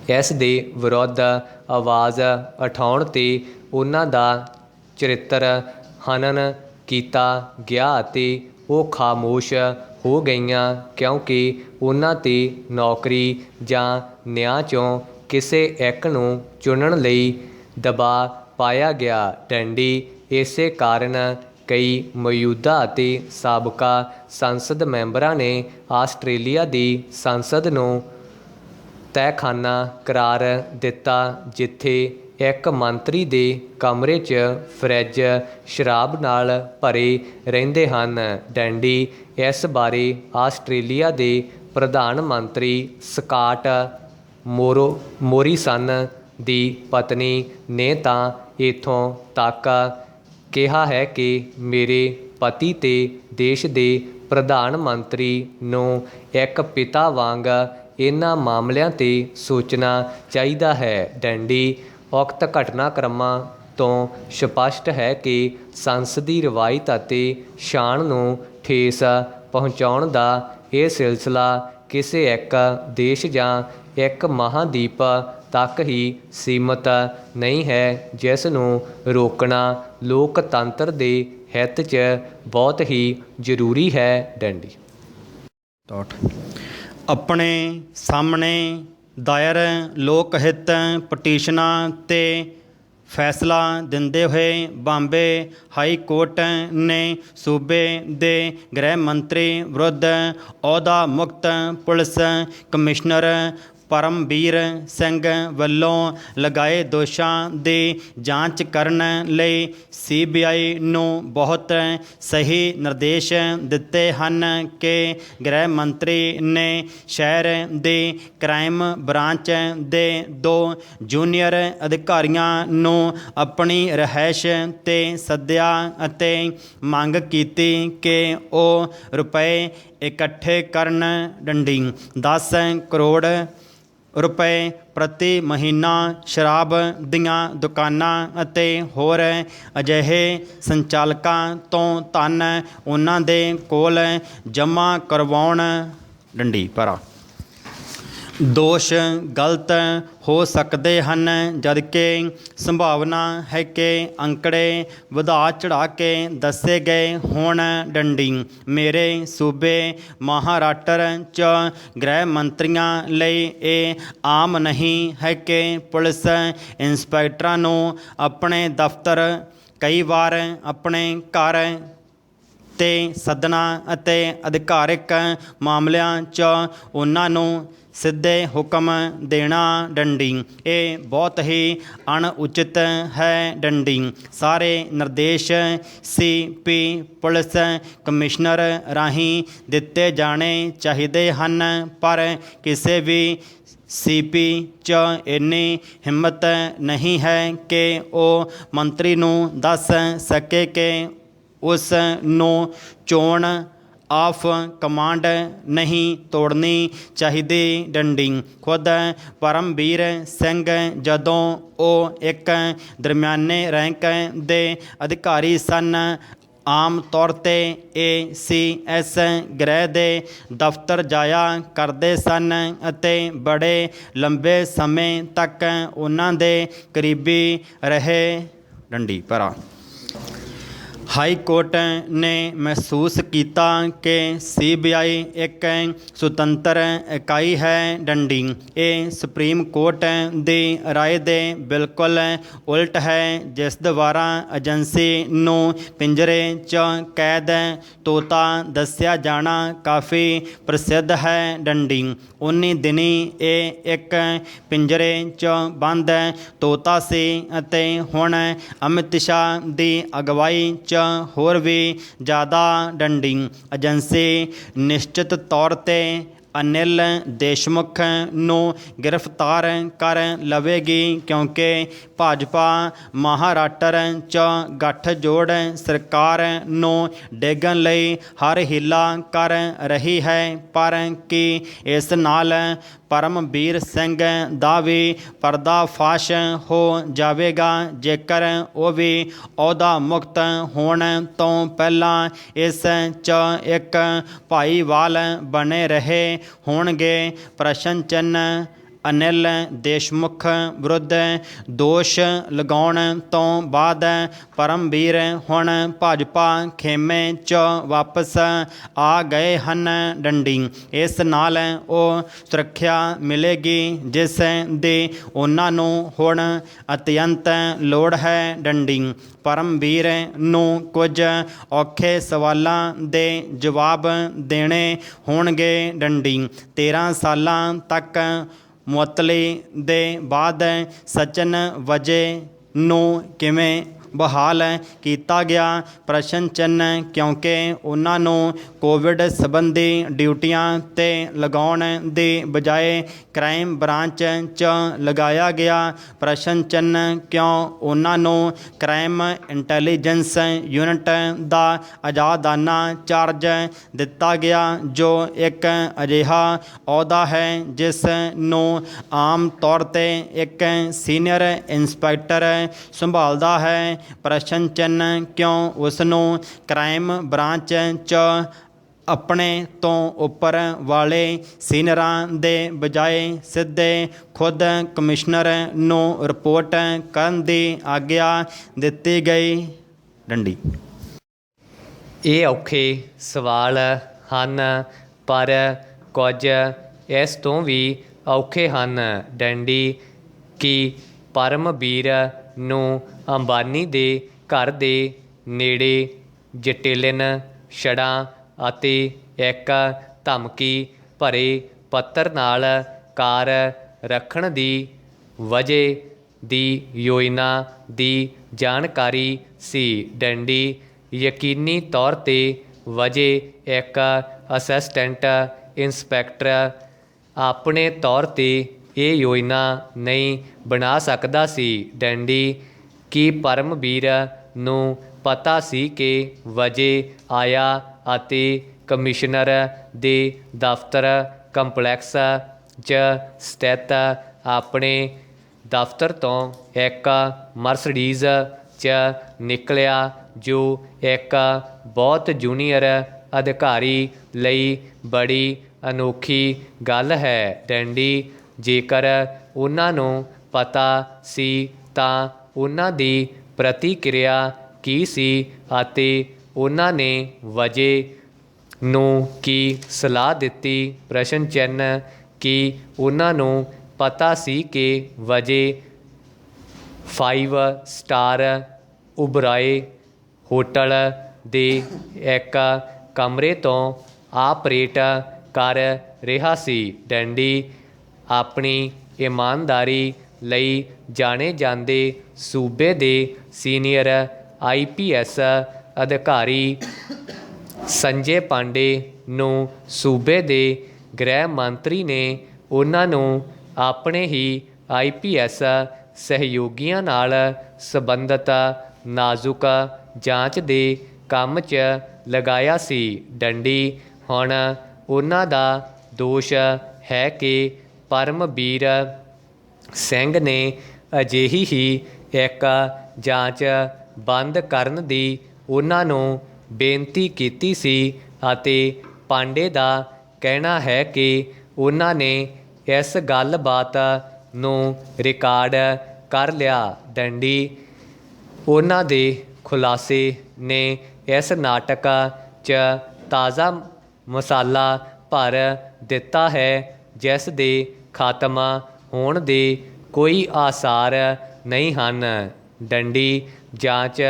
ਇਸ ਦੇ ਵਿਰੁੱਧ ਆਵਾਜ਼ ਉਠਾਉਣ 'ਤੇ ਉਹਨਾਂ ਦਾ ਚਰਿੱਤਰ ਹਨਨ ਕੀਤਾ ਗਿਆ ਅਤੇ ਉਹ ਖਾਮੋਸ਼ ਹੋ ਗਈਆਂ, ਕਿਉਂਕਿ ਉਹਨਾਂ 'ਤੇ ਨੌਕਰੀ ਜਾਂ ਨਿਆਂ 'ਚੋਂ ਕਿਸੇ ਇੱਕ ਨੂੰ ਚੁਣਨ ਲਈ ਦਬਾਅ ਪਾਇਆ ਗਿਆ। ਡੰਡੀ ਇਸੇ ਕਾਰਨ ਕਈ ਮੌਜੂਦਾ ਅਤੇ ਸਾਬਕਾ ਸੰਸਦ ਮੈਂਬਰਾਂ ਨੇ ਆਸਟ੍ਰੇਲੀਆ ਦੀ ਸੰਸਦ ਨੂੰ ਤਹਿਖਾਨਾ ਕਰਾਰ ਦਿੱਤਾ, ਜਿੱਥੇ ਇੱਕ ਮੰਤਰੀ ਦੇ ਕਮਰੇ 'ਚ ਫਰਿੱਜ ਸ਼ਰਾਬ ਨਾਲ ਭਰੇ ਰਹਿੰਦੇ ਹਨ। ਡੰਡੀ ਇਸ ਬਾਰੇ ਆਸਟ੍ਰੇਲੀਆ ਦੇ ਪ੍ਰਧਾਨ ਮੰਤਰੀ ਸਕਾਟ ਮੋਰੀਸਨ ਦੀ ਪਤਨੀ ਨੇ ਤਾਂ ਇੱਥੋਂ ਤੱਕ ਕਿਹਾ ਹੈ ਕਿ ਮੇਰੇ ਪਤੀ ਤੇ ਦੇਸ਼ ਦੇ ਪ੍ਰਧਾਨ ਮੰਤਰੀ ਨੂੰ ਇੱਕ ਪਿਤਾ ਵਾਂਗ ਇਹਨਾਂ ਮਾਮਲਿਆਂ 'ਤੇ ਸੋਚਣਾ ਚਾਹੀਦਾ ਹੈ। ਡੰਡੀ ਉਕਤ ਘਟਨਾਕ੍ਰਮਾਂ ਤੋਂ ਸਪਸ਼ਟ ਹੈ ਕਿ ਸੰਸਦੀ ਰਵਾਇਤ ਅਤੇ ਸ਼ਾਨ ਨੂੰ ਠੇਸ ਪਹੁੰਚਾਉਣ ਦਾ ਇਹ ਸਿਲਸਿਲਾ ਕਿਸੇ ਇੱਕ ਦੇਸ਼ ਜਾਂ ਇੱਕ ਮਹਾਂਦੀਪ ਤੱਕ ਹੀ ਸੀਮਤ ਨਹੀਂ ਹੈ, ਜਿਸ ਨੂੰ ਰੋਕਣਾ ਲੋਕਤੰਤਰ ਦੇ ਹਿੱਤ 'ਚ ਬਹੁਤ ਹੀ ਜ਼ਰੂਰੀ ਹੈ। ਡੰਡੀ ਆਪਣੇ ਸਾਹਮਣੇ ਦਾਇਰ ਲੋਕ ਹਿੱਤ ਪਟੀਸ਼ਨਾਂ 'ਤੇ ਫੈਸਲਾ ਦਿੰਦੇ ਹੋਏ ਬੰਬੇ ਹਾਈ ਕੋਰਟ ਨੇ ਸੂਬੇ ਦੇ ਗ੍ਰਹਿ ਮੰਤਰੀ ਵਿਰੁੱਧ ਅਹੁਦਾ ਮੁਕਤ ਪੁਲਿਸ ਕਮਿਸ਼ਨਰ ਪਰਮਬੀਰ ਸਿੰਘ ਵੱਲੋਂ ਲਗਾਏ ਦੋਸ਼ਾਂ ਦੀ ਜਾਂਚ ਕਰਨ ਲਈ CBI ਨੂੰ ਬਹੁਤ ਸਹੀ ਨਿਰਦੇਸ਼ ਦਿੱਤੇ ਹਨ ਕਿ ਗ੍ਰਹਿ ਮੰਤਰੀ ਨੇ ਸ਼ਹਿਰ ਦੀ ਕ੍ਰਾਈਮ ਬ੍ਰਾਂਚ ਦੇ 2 ਜੂਨੀਅਰ ਅਧਿਕਾਰੀਆਂ ਨੂੰ ਆਪਣੀ ਰਿਹਾਇਸ਼ 'ਤੇ ਸੱਦਿਆ ਅਤੇ ਮੰਗ ਕੀਤੀ ਕਿ ਉਹ ਰੁਪਏ ਇਕੱਠੇ ਕਰਨ। ਡੰਡੀ 10 ਕਰੋੜ ਰੁਪਏ ਪ੍ਰਤੀ ਮਹੀਨਾ ਸ਼ਰਾਬ ਦੀਆਂ ਦੁਕਾਨਾਂ ਅਤੇ ਹੋਰ ਅਜਿਹੇ ਸੰਚਾਲਕਾਂ ਤੋਂ ਧਨ ਉਹਨਾਂ ਦੇ ਕੋਲ ਜਮ੍ਹਾਂ ਕਰਵਾਉਣ। ਡੰਡੀ ਭਰਾ ਦੋਸ਼ ਗਲਤ ਹੋ ਸਕਦੇ ਹਨ, ਜਦਕਿ ਸੰਭਾਵਨਾ ਹੈ ਕਿ ਅੰਕੜੇ ਵਧਾ ਚੜ੍ਹਾ ਕੇ ਦੱਸੇ ਗਏ ਹੋਣ। ਡੰਡੀ ਮੇਰੇ ਸੂਬੇ ਮਹਾਰਾਸ਼ਟਰ 'ਚ ਗ੍ਰਹਿ ਮੰਤਰੀਆਂ ਲਈ ਇਹ ਆਮ ਨਹੀਂ ਹੈ ਕਿ ਪੁਲਿਸ ਇੰਸਪੈਕਟਰਾਂ ਨੂੰ ਆਪਣੇ ਦਫ਼ਤਰ, ਕਈ ਵਾਰ ਆਪਣੇ ਘਰ 'ਤੇ ਸੱਦਣਾ ਅਤੇ ਅਧਿਕਾਰਿਕ ਮਾਮਲਿਆਂ 'ਚ ਉਹਨਾਂ ਨੂੰ ਸਿੱਧੇ ਹੁਕਮ ਦੇਣਾ। ਡੰਡੀ ਇਹ ਬਹੁਤ ਹੀ ਅਣਉਚਿਤ ਹੈ। ਡੰਡੀ ਸਾਰੇ ਨਿਰਦੇਸ਼ CP ਪੁਲਿਸ ਕਮਿਸ਼ਨਰ ਰਾਹੀਂ ਦਿੱਤੇ ਜਾਣੇ ਚਾਹੀਦੇ ਹਨ, ਪਰ ਕਿਸੇ ਵੀ CP 'ਚ ਇੰਨੀ ਹਿੰਮਤ ਨਹੀਂ ਹੈ ਕਿ ਉਹ ਮੰਤਰੀ ਨੂੰ ਦੱਸ ਸਕੇ ਕਿ ਉਸ ਨੂੰ ਚੋਣ ਆਫ ਕਮਾਂਡ ਨਹੀਂ ਤੋੜਨੀ ਚਾਹੀਦੀ। ਡੰਡੀ ਖੁਦ ਪਰਮਬੀਰ ਸਿੰਘ ਜਦੋਂ ਉਹ ਇੱਕ ਦਰਮਿਆਨੇ ਰੈਂਕ ਦੇ ਅਧਿਕਾਰੀ ਸਨ, ਆਮ ਤੌਰ 'ਤੇ ACS ਗ੍ਰਹਿ ਦੇ ਦਫ਼ਤਰ ਜਾਇਆ ਕਰਦੇ ਸਨ ਅਤੇ ਬੜੇ ਲੰਬੇ ਸਮੇਂ ਤੱਕ ਉਹਨਾਂ ਦੇ ਕਰੀਬੀ ਰਹੇ। ਡੰਡੀ ਭਰਾ ਹਾਈ ਕੋਰਟ ਨੇ ਮਹਿਸੂਸ ਕੀਤਾ ਕਿ CBI ਇੱਕ ਸੁਤੰਤਰ ਇਕਾਈ ਹੈ। ਡੰਡੀ ਇਹ ਸੁਪਰੀਮ ਕੋਰਟ ਦੀ ਰਾਏ ਦੇ ਬਿਲਕੁਲ ਉਲਟ ਹੈ, ਜਿਸ ਦੁਆਰਾ ਏਜੰਸੀ ਨੂੰ ਪਿੰਜਰੇ 'ਚ ਕੈਦ ਤੋਤਾ ਦੱਸਿਆ ਜਾਣਾ ਕਾਫੀ ਪ੍ਰਸਿੱਧ ਹੈ। ਡੰਡੀ 19 ਦਿਨੀ ਇਹ ਇੱਕ ਪਿੰਜਰੇ 'ਚ ਬੰਦ ਤੋਤਾ ਸੀ ਅਤੇ ਹੁਣ ਅਮਿਤ ਸ਼ਾਹ ਦੀ ਅਗਵਾਈ 'ਚ ਹੋਰ ਵੀ ਜ਼ਿਆਦਾ। ਡੰਡੀ ਏਜੰਸੀ ਨਿਸ਼ਚਿਤ ਤੌਰ 'ਤੇ ਅਨਿਲ ਦੇਸ਼ਮੁਖ ਨੂੰ ਗ੍ਰਿਫਤਾਰ ਕਰ ਲਵੇਗੀ, ਕਿਉਂਕਿ ਭਾਜਪਾ ਮਹਾਰਾਸ਼ਟਰ 'ਚ ਗੱਠਜੋੜ ਸਰਕਾਰ ਨੂੰ ਡੇਗਣ ਲਈ ਹਰ ਹੀਲਾ ਕਰ ਰਹੀ ਹੈ। ਪਰ ਕੀ ਇਸ ਨਾਲ ਪਰਮਬੀਰ ਸਿੰਘ ਦਾ ਵੀ ਪਰਦਾਫਾਸ਼ ਹੋ ਜਾਵੇਗਾ? ਜੇਕਰ ਉਹ ਵੀ ਅਹੁਦਾ ਮੁਕਤ ਹੋਣ ਤੋਂ ਪਹਿਲਾਂ ਇਸ 'ਚ ਇੱਕ ਭਾਈਵਾਲ ਬਣੇ ਰਹੇ ਹੋਣਗੇ? ਪ੍ਰਸ਼ਨ ਚਿੰਨ੍ਹ ਅਨਿਲ ਦੇਸ਼ਮੁਖ ਵਿਰੁੱਧ ਦੋਸ਼ ਲਗਾਉਣ ਤੋਂ ਬਾਅਦ ਪਰਮਬੀਰ ਹੁਣ ਭਾਜਪਾ ਖੇਮੇ 'ਚ ਵਾਪਸ ਆ ਗਏ ਹਨ। ਡੰਡੀ ਇਸ ਨਾਲ ਉਹ ਸੁਰੱਖਿਆ ਮਿਲੇਗੀ ਜਿਸ ਦੀ ਉਹਨਾਂ ਨੂੰ ਹੁਣ ਅਤਿਅੰਤ ਲੋੜ ਹੈ। ਡੰਡੀ ਪਰਮਬੀਰ ਨੂੰ ਕੁਝ ਔਖੇ ਸਵਾਲਾਂ ਦੇ ਜਵਾਬ ਦੇਣੇ ਹੋਣਗੇ। ਡੰਡੀ 13 ਸਾਲਾਂ ਤੱਕ ਮੁਅੱਤਲੀ ਦੇ ਬਾਅਦ ਸਚਿਨ ਵਜੇ ਨੂੰ ਕਿਵੇਂ ਬਹਾਲ ਕੀਤਾ ਗਿਆ? ਪ੍ਰਸ਼ਨ ਚਿੰਨ੍ਹ ਕਿਉਂਕਿ ਉਹਨਾਂ ਨੂੰ ਕੋਵਿਡ ਸੰਬੰਧੀ ਡਿਊਟੀਆਂ 'ਤੇ ਲਗਾਉਣ ਦੀ ਬਜਾਏ ਕ੍ਰਾਈਮ ਬ੍ਰਾਂਚ 'ਚ ਲਗਾਇਆ ਗਿਆ। ਪ੍ਰਸ਼ਨ ਚਿੰਨ੍ਹ ਕਿਉਂ ਉਹਨਾਂ ਨੂੰ ਕ੍ਰਾਈਮ ਇੰਟੈਲੀਜੈਂਸ ਯੂਨਿਟ ਦਾ ਆਜ਼ਾਦਾਨਾ ਚਾਰਜ ਦਿੱਤਾ ਗਿਆ, ਜੋ ਇੱਕ ਅਜਿਹਾ ਅਹੁਦਾ ਹੈ ਜਿਸ ਨੂੰ ਆਮ ਤੌਰ 'ਤੇ ਇੱਕ ਸੀਨੀਅਰ ਇੰਸਪੈਕਟਰ ਸੰਭਾਲਦਾ ਹੈ? ਪ੍ਰਸ਼ਨ ਚਿੰਨ੍ਹ ਕਿਉਂ ਉਸ ਨੂੰ ਕ੍ਰਾਈਮ ਬ੍ਰਾਂਚ 'ਚ ਆਪਣੇ ਤੋਂ ਉੱਪਰ ਵਾਲੇ ਸੀਨੀਅਰਾਂ ਦੇ ਬਜਾਏ ਸਿੱਧੇ ਖੁਦ ਕਮਿਸ਼ਨਰ ਨੂੰ ਰਿਪੋਰਟ ਕਰਨ ਦੀ ਆਗਿਆ ਦਿੱਤੀ ਗਈ? ਡੰਡੀ ਇਹ ਔਖੇ ਸਵਾਲ ਹਨ, ਪਰ ਕੁਝ ਇਸ ਤੋਂ ਵੀ ਔਖੇ ਹਨ। ਡੰਡੀ ਕਿ ਪਰਮਬੀਰ ਨੂੰ ਅੰਬਾਨੀ ਦੇ ਘਰ ਦੇ ਨੇੜੇ ਜਟਿਲਨ ਛੜਾਂ ਅਤੇ ਇੱਕ ਧਮਕੀ ਭਰੇ ਪੱਤਰ ਨਾਲ ਕਾਰ ਰੱਖਣ ਦੀ ਵਜ੍ਹਾ ਦੀ ਯੋਜਨਾ ਦੀ ਜਾਣਕਾਰੀ ਸੀ। ਡੰਡੀ ਯਕੀਨੀ ਤੌਰ 'ਤੇ ਵਜ੍ਹਾ ਇੱਕ ਅਸਿਸਟੈਂਟ ਇੰਸਪੈਕਟਰ ਆਪਣੇ ਤੌਰ 'ਤੇ ਇਹ ਯੋਜਨਾ ਨਹੀਂ ਬਣਾ ਸਕਦਾ ਸੀ। ਡੰਡੀ ਕਿ ਪਰਮਬੀਰ ਨੂੰ ਪਤਾ ਸੀ ਕਿ ਵਜ੍ਹਾ ਆਇਆ ਅਤੇ ਕਮਿਸ਼ਨਰ ਦੇ ਦਫ਼ਤਰ ਕੰਪਲੈਕਸ 'ਚ ਸਥਿਤ ਆਪਣੇ ਦਫ਼ਤਰ ਤੋਂ ਇੱਕ ਮਰਸਡੀਜ਼ 'ਚ ਨਿਕਲਿਆ, ਜੋ ਇੱਕ ਬਹੁਤ ਜੂਨੀਅਰ ਅਧਿਕਾਰੀ ਲਈ ਬੜੀ ਅਨੋਖੀ ਗੱਲ ਹੈ। ਡੈਂਡੀ ਜੇਕਰ ਉਹਨਾਂ ਨੂੰ ਪਤਾ ਸੀ ਤਾਂ ਉਹਨਾਂ ਦੀ ਪ੍ਰਤੀਕਿਰਿਆ ਕੀ ਸੀ ਅਤੇ ਉਹਨਾਂ ਨੇ ਵਜੇ ਨੂੰ ਕੀ ਸਲਾਹ ਦਿੱਤੀ? ਪ੍ਰਸ਼ਨ ਚਿੰਨ੍ਹ। ਕੀ ਉਹਨਾਂ ਨੂੰ ਪਤਾ ਸੀ ਕਿ ਵਜੇ 5 ਸਟਾਰ ਓਬਰਾਏ ਹੋਟਲ ਦੇ ਇੱਕ ਕਮਰੇ ਤੋਂ ਆਪਰੇਟ ਕਰ ਰਿਹਾ ਸੀ? ਡੈਂਡੀ ਆਪਣੀ ਇਮਾਨਦਾਰੀ ਲਈ ਜਾਣੇ ਜਾਂਦੇ ਸੂਬੇ ਦੇ ਸੀਨੀਅਰ IPS ਅਧਿਕਾਰੀ ਸੰਜੇ ਪਾਂਡੇ ਨੂੰ ਸੂਬੇ ਦੇ ਗ੍ਰਹਿ ਮੰਤਰੀ ਨੇ ਉਹਨਾਂ ਨੂੰ ਆਪਣੇ ਹੀ IPS ਸਹਿਯੋਗੀਆਂ ਨਾਲ ਸੰਬੰਧਿਤ ਨਾਜ਼ੁਕ ਜਾਂਚ ਦੇ ਕੰਮ 'ਚ ਲਗਾਇਆ ਸੀ। ਡੰਡੀ ਹੁਣ ਉਹਨਾਂ ਦਾ ਦੋਸ਼ ਹੈ ਕਿ ਪਰਮਬੀਰ ਸਿੰਘ ਨੇ ਅਜਿਹੀ ਹੀ ਇੱਕ ਜਾਂਚ ਬੰਦ ਕਰਨ ਦੀ ਉਹਨਾਂ ਨੂੰ ਬੇਨਤੀ ਕੀਤੀ ਸੀ ਅਤੇ ਪਾਂਡੇ ਦਾ ਕਹਿਣਾ ਹੈ ਕਿ ਉਹਨਾਂ ਨੇ ਇਸ ਗੱਲਬਾਤ ਨੂੰ ਰਿਕਾਰਡ ਕਰ ਲਿਆ। ਡੰਡੀ ਉਹਨਾਂ ਦੇ ਖੁਲਾਸੇ ਨੇ ਇਸ ਨਾਟਕ 'ਚ ਤਾਜ਼ਾ ਮਸਾਲਾ ਭਰ ਦਿੱਤਾ ਹੈ, ਜਿਸ ਦੇ ਖਾਤਮਾ ਹੋਣ ਦੇ ਕੋਈ ਆਸਾਰ ਨਹੀਂ ਹਨ। ਡੰਡੀ ਜਾਂਚ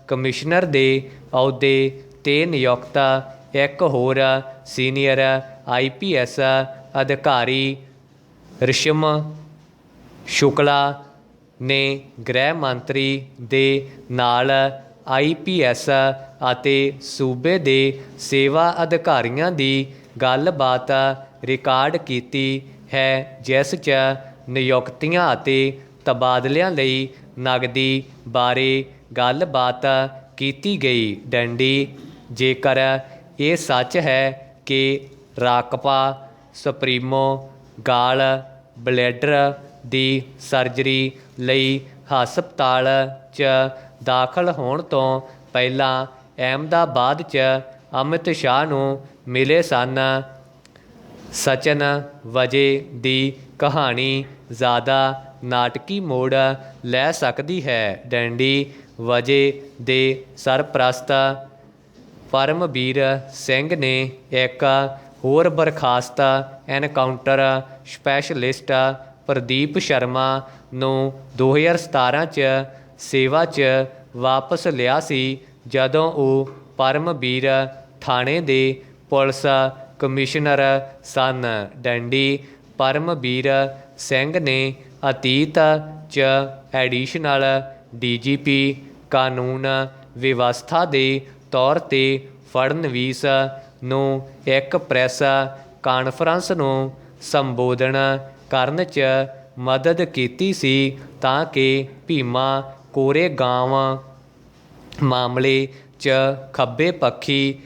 ਕਮਿਸ਼ਨਰ ਦੇ ਅਹੁਦੇ 'ਤੇ ਨਿਯੁਕਤ ਇੱਕ ਹੋਰ ਸੀਨੀਅਰ IPS ਅਧਿਕਾਰੀ ਰਿਸ਼ਮ ਸ਼ੁਕਲਾ ਨੇ ਗ੍ਰਹਿ ਮੰਤਰੀ ਦੇ ਨਾਲ IPS ਅਤੇ ਸੂਬੇ ਦੇ ਸੇਵਾ ਅਧਿਕਾਰੀਆਂ ਦੀ ਗੱਲਬਾਤ ਰਿਕਾਰਡ ਕੀਤੀ ਹੈ, ਜਿਸ 'ਚ ਨਿਯੁਕਤੀਆਂ ਅਤੇ ਤਬਾਦਲਿਆਂ ਲਈ ਨਗਦੀ ਬਾਰੇ ਗੱਲਬਾਤ ਕੀਤੀ ਗਈ। ਡੰਡੀ ਜੇਕਰ ਇਹ ਸੱਚ ਹੈ ਕਿ ਰਾਕਪਾ ਸੁਪਰੀਮੋ ਗਾਲ ਬਲੈਡਰ ਦੀ ਸਰਜਰੀ ਲਈ ਹਸਪਤਾਲ 'ਚ ਦਾਖਲ ਹੋਣ ਤੋਂ ਪਹਿਲਾਂ ਅਹਿਮਦਾਬਾਦ 'ਚ ਅਮਿਤ ਸ਼ਾਹ ਨੂੰ ਮਿਲੇ ਸਨ। ਸਚਨ ਵਜੇ ਦੀ ਕਹਾਣੀ ਜ਼ਿਆਦਾ ਨਾਟਕੀ ਮੋੜ ਲੈ ਸਕਦੀ ਹੈ। ਡੈਂਡੀ ਵਜੇ ਦੇ ਸਰਪ੍ਰਸਤ ਪਰਮਬੀਰ ਸਿੰਘ ਨੇ ਇੱਕ ਹੋਰ ਬਰਖਾਸਤ ਐਨਕਾਊਂਟਰ ਸਪੈਸ਼ਲਿਸਟ ਪ੍ਰਦੀਪ ਸ਼ਰਮਾ ਨੂੰ 2017 'ਚ ਸੇਵਾ 'ਚ ਵਾਪਸ ਲਿਆ ਸੀ, ਜਦੋਂ ਉਹ ਪਰਮਬੀਰ ਥਾਣੇ ਦੇ ਪੁਲਿਸ ਕਮਿਸ਼ਨਰ ਸਨ। ਡੰਡੀ ਪਰਮਬੀਰ ਸਿੰਘ ਨੇ ਅਤੀਤ 'ਚ ਐਡੀਸ਼ਨਲ DGP ਕਾਨੂੰਨ ਵਿਵਸਥਾ ਦੇ ਤੌਰ 'ਤੇ ਫੜਨਵੀਸ ਨੂੰ ਇੱਕ ਪ੍ਰੈਸ ਕਾਨਫਰੰਸ ਨੂੰ ਸੰਬੋਧਨ ਕਰਨ 'ਚ ਮਦਦ ਕੀਤੀ ਸੀ ਤਾਂ ਕਿ ਭੀਮਾ ਕੋਰੇਗਾਂਵ ਮਾਮਲੇ 'ਚ ਖੱਬੇ ਪੱਖੀ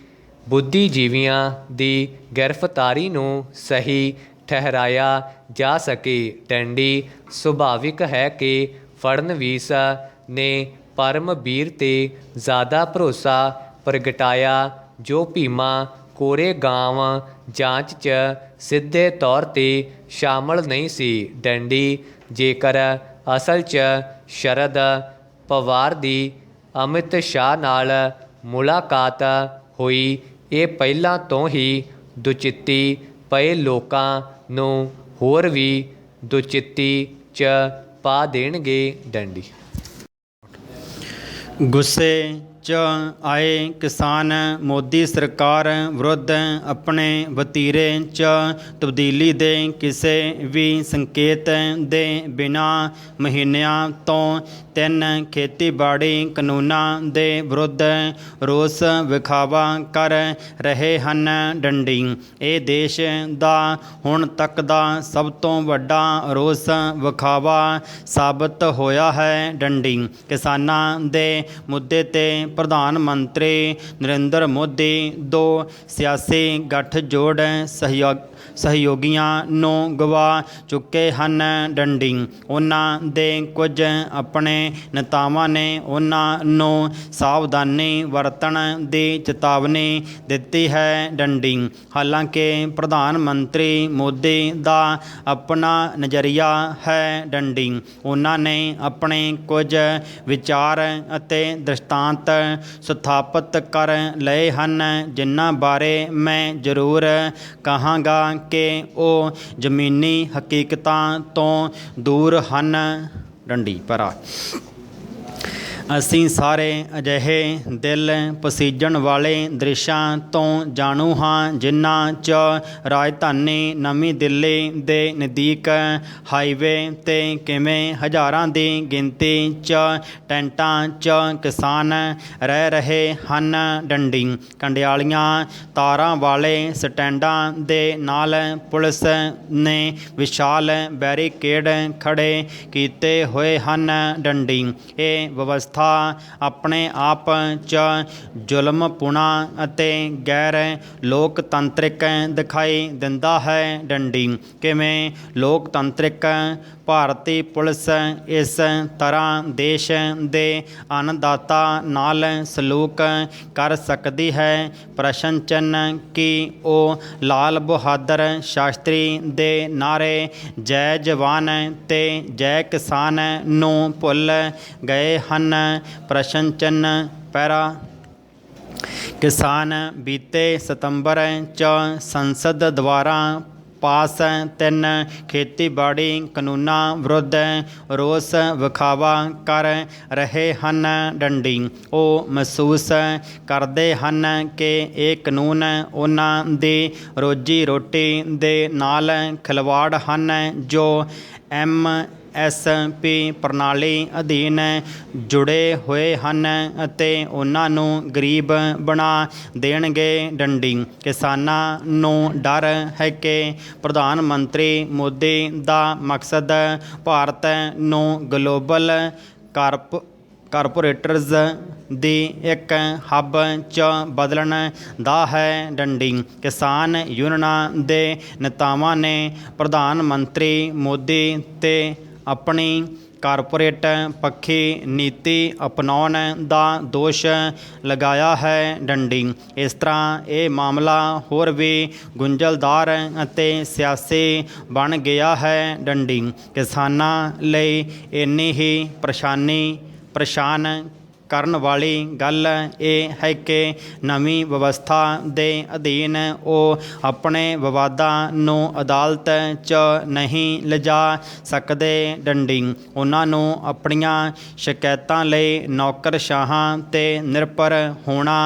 ਬੁੱਧੀਜੀਵੀਆਂ ਦੀ ਗ੍ਰਿਫਤਾਰੀ ਨੂੰ ਸਹੀ ਠਹਿਰਾਇਆ ਜਾ ਸਕੇ। ਡੰਡੀ ਸੁਭਾਵਿਕ ਹੈ ਕਿ ਫੜਨਵੀਸ ਨੇ ਪਰਮਬੀਰ 'ਤੇ ਜ਼ਿਆਦਾ ਭਰੋਸਾ ਪ੍ਰਗਟਾਇਆ, ਜੋ ਭੀਮਾ ਕੋਰੇਗਾਂਵ ਜਾਂਚ 'ਚ ਸਿੱਧੇ ਤੌਰ 'ਤੇ ਸ਼ਾਮਲ ਨਹੀਂ ਸੀ। ਡੰਡੀ ਜੇਕਰ ਅਸਲ 'ਚ ਸ਼ਰਦ ਪਵਾਰ ਦੀ ਅਮਿਤ ਸ਼ਾਹ ਨਾਲ ਮੁਲਾਕਾਤ ਹੋਈ, ਇਹ ਪਹਿਲਾਂ ਤੋਂ ਹੀ ਦੁਚਿੱਤੀ ਪਏ ਲੋਕਾਂ ਨੂੰ ਹੋਰ ਵੀ ਦੁਚਿੱਤੀ 'ਚ ਪਾ ਦੇਣਗੇ। ਡੰਡੀ ਗੁੱਸੇ 'ਚ ਆਏ ਕਿਸਾਨ ਮੋਦੀ ਸਰਕਾਰ ਵਿਰੁੱਧ ਆਪਣੇ ਵਤੀਰੇ 'ਚ ਤਬਦੀਲੀ ਦੇ ਕਿਸੇ ਵੀ ਸੰਕੇਤ ਦੇ ਬਿਨਾਂ ਮਹੀਨਿਆਂ ਤੋਂ 3 ਖੇਤੀਬਾੜੀ ਕਾਨੂੰਨਾਂ ਦੇ ਵਿਰੁੱਧ ਰੋਸ ਵਿਖਾਵਾ ਕਰ ਰਹੇ ਹਨ। ਡੰਡੀ ਇਹ ਦੇਸ਼ ਦਾ ਹੁਣ ਤੱਕ ਦਾ ਸਭ ਤੋਂ ਵੱਡਾ ਰੋਸ ਵਿਖਾਵਾ ਸਾਬਤ ਹੋਇਆ ਹੈ। ਡੰਡੀ ਕਿਸਾਨਾਂ ਦੇ ਮੁੱਦੇ 'ਤੇ ਪ੍ਰਧਾਨ ਮੰਤਰੀ ਨਰਿੰਦਰ ਮੋਦੀ 2 ਸਿਆਸੀ ਗੱਠਜੋੜ ਸਹਿਯੋਗੀਆਂ ਨੂੰ ਗਵਾ ਚੁੱਕੇ ਹਨ ਡੰਡੀ। ਉਹਨਾਂ ਦੇ ਕੁਝ ਆਪਣੇ ਨੇਤਾਵਾਂ ਨੇ ਉਹਨਾਂ ਨੂੰ ਸਾਵਧਾਨੀ ਵਰਤਣ ਦੀ ਚੇਤਾਵਨੀ ਦਿੱਤੀ ਹੈ ਡੰਡੀ। ਹਾਲਾਂਕਿ ਪ੍ਰਧਾਨ ਮੰਤਰੀ ਮੋਦੀ ਦਾ ਆਪਣਾ ਨਜ਼ਰੀਆ ਹੈ ਡੰਡੀ। ਉਹਨਾਂ ਨੇ ਆਪਣੇ ਕੁਝ ਵਿਚਾਰ ਅਤੇ ਦ੍ਰਿਸ਼ਟਾਂਤ ਸਥਾਪਿਤ ਕਰ ਲਏ ਹਨ ਜਿਨ੍ਹਾਂ ਬਾਰੇ ਮੈਂ ਜ਼ਰੂਰ ਕਹਾਂਗਾ ਕਿ ਉਹ ਜ਼ਮੀਨੀ ਹਕੀਕਤਾਂ ਤੋਂ ਦੂਰ ਹਨ ਡੰਡੀ। ਭਰਾ ਅਸੀਂ ਸਾਰੇ ਅਜਿਹੇ ਦਿਲ ਪਸੀਜਣ ਵਾਲੇ ਦ੍ਰਿਸ਼ਾਂ ਤੋਂ ਜਾਣੂ ਹਾਂ ਜਿਨ੍ਹਾਂ 'ਚ ਰਾਜਧਾਨੀ ਨਵੀਂ ਦਿੱਲੀ ਦੇ ਨਜ਼ਦੀਕ ਹਾਈਵੇ 'ਤੇ ਕਿਵੇਂ ਹਜ਼ਾਰਾਂ ਦੀ ਗਿਣਤੀ 'ਚ ਟੈਂਟਾਂ 'ਚ ਕਿਸਾਨ ਰਹਿ ਰਹੇ ਹਨ ਡੰਡੀ। ਕੰਡਿਆਲੀਆਂ ਤਾਰਾਂ ਵਾਲੇ ਸਟੈਂਡਾਂ ਦੇ ਨਾਲ ਪੁਲਿਸ ਨੇ ਵਿਸ਼ਾਲ ਬੈਰੀਕੇਡ ਖੜ੍ਹੇ ਕੀਤੇ ਹੋਏ ਹਨ ਡੰਡੀ। ਇਹ ਵਿਵਸਥਾ ਆਪਣੇ ਆਪ 'ਚ ਜ਼ੁਲਮਪੁਣਾ ਅਤੇ ਗੈਰ ਲੋਕਤੰਤਰਿਕ ਦਿਖਾਈ ਦਿੰਦਾ ਹੈ ਡੰਡੀ। ਕਿਵੇਂ ਲੋਕਤੰਤਰਿਕ ਭਾਰਤੀ ਪੁਲਿਸ ਇਸ ਤਰ੍ਹਾਂ ਦੇਸ਼ ਦੇ ਅੰਨਦਾਤਾ ਨਾਲ ਸਲੂਕ ਕਰ ਸਕਦੀ ਹੈ? ਪ੍ਰਸ਼ਨ ਚਿੰਨ੍ਹ। ਕੀ ਉਹ ਲਾਲ ਬਹਾਦਰ ਸ਼ਾਸਤਰੀ ਦੇ ਨਾਅਰੇ ਜੈ ਜਵਾਨ ਤੇ ਜੈ ਕਿਸਾਨ ਨੂੰ ਭੁੱਲ ਗਏ ਹਨ? ਪ੍ਰਸ਼ਨ ਚਿੰਨ੍ਹ। ਪੈਰਾ ਕਿਸਾਨ ਬੀਤੇ ਸਤੰਬਰ 'ਚ ਸੰਸਦ ਦੁਆਰਾ ਪਾਸ 3 ਖੇਤੀਬਾੜੀ ਕਾਨੂੰਨਾਂ ਵਿਰੁੱਧ ਰੋਸ ਵਿਖਾਵਾ ਕਰ ਰਹੇ ਹਨ ਡੰਡੀ। ਉਹ ਮਹਿਸੂਸ ਕਰਦੇ ਹਨ ਕਿ ਇਹ ਕਾਨੂੰਨ ਉਹਨਾਂ ਦੀ ਰੋਜੀ ਰੋਟੀ ਦੇ ਨਾਲ ਖਿਲਵਾੜ ਹਨ ਜੋ MSP ਪ੍ਰਣਾਲੀ ਅਧੀਨ ਜੁੜੇ ਹੋਏ ਹਨ ਅਤੇ ਉਹਨਾਂ ਨੂੰ ਗਰੀਬ ਬਣਾ ਦੇਣਗੇ ਡੰਡੀ। ਕਿਸਾਨਾਂ ਨੂੰ ਡਰ ਹੈ ਕਿ ਪ੍ਰਧਾਨ ਮੰਤਰੀ ਮੋਦੀ ਦਾ ਮਕਸਦ ਭਾਰਤ ਨੂੰ ਗਲੋਬਲ ਕਾਰਪੋਰੇਟਰਜ਼ ਦੀ ਇੱਕ ਹੱਬ 'ਚ ਬਦਲਣ ਦਾ ਹੈ ਡੰਡੀ। ਕਿਸਾਨ ਯੂਨੀਅਨਾਂ ਦੇ ਨੇਤਾਵਾਂ ਨੇ ਪ੍ਰਧਾਨ ਮੰਤਰੀ ਮੋਦੀ 'ਤੇ ਆਪਣੀ ਕਾਰਪੋਰੇਟ ਪੱਖੀ ਨੀਤੀ ਅਪਣਾਉਣ ਦਾ ਦੋਸ਼ ਲਗਾਇਆ ਹੈ ਡੰਡੀ। ਇਸ ਤਰ੍ਹਾਂ ਇਹ ਮਾਮਲਾ ਹੋਰ ਵੀ ਗੁੰਝਲਦਾਰ ਅਤੇ ਸਿਆਸੀ ਬਣ ਗਿਆ ਹੈ ਡੰਡੀ। ਕਿਸਾਨਾਂ ਲਈ ਇੰਨੀ ਹੀ ਪਰੇਸ਼ਾਨ ਕਰਨ ਵਾਲੀ ਗੱਲ ਇਹ ਹੈ ਕਿ ਨਵੀਂ ਵਿਵਸਥਾ ਦੇ ਅਧੀਨ ਉਹ ਆਪਣੇ ਵਿਵਾਦਾਂ ਨੂੰ ਅਦਾਲਤ 'ਚ ਨਹੀਂ ਲਿਜਾ ਸਕਦੇ ਡੰਡੀ। ਉਹਨਾਂ ਨੂੰ ਆਪਣੀਆਂ ਸ਼ਿਕਾਇਤਾਂ ਲਈ ਨੌਕਰਸ਼ਾਹਾਂ 'ਤੇ ਨਿਰਭਰ ਹੋਣਾ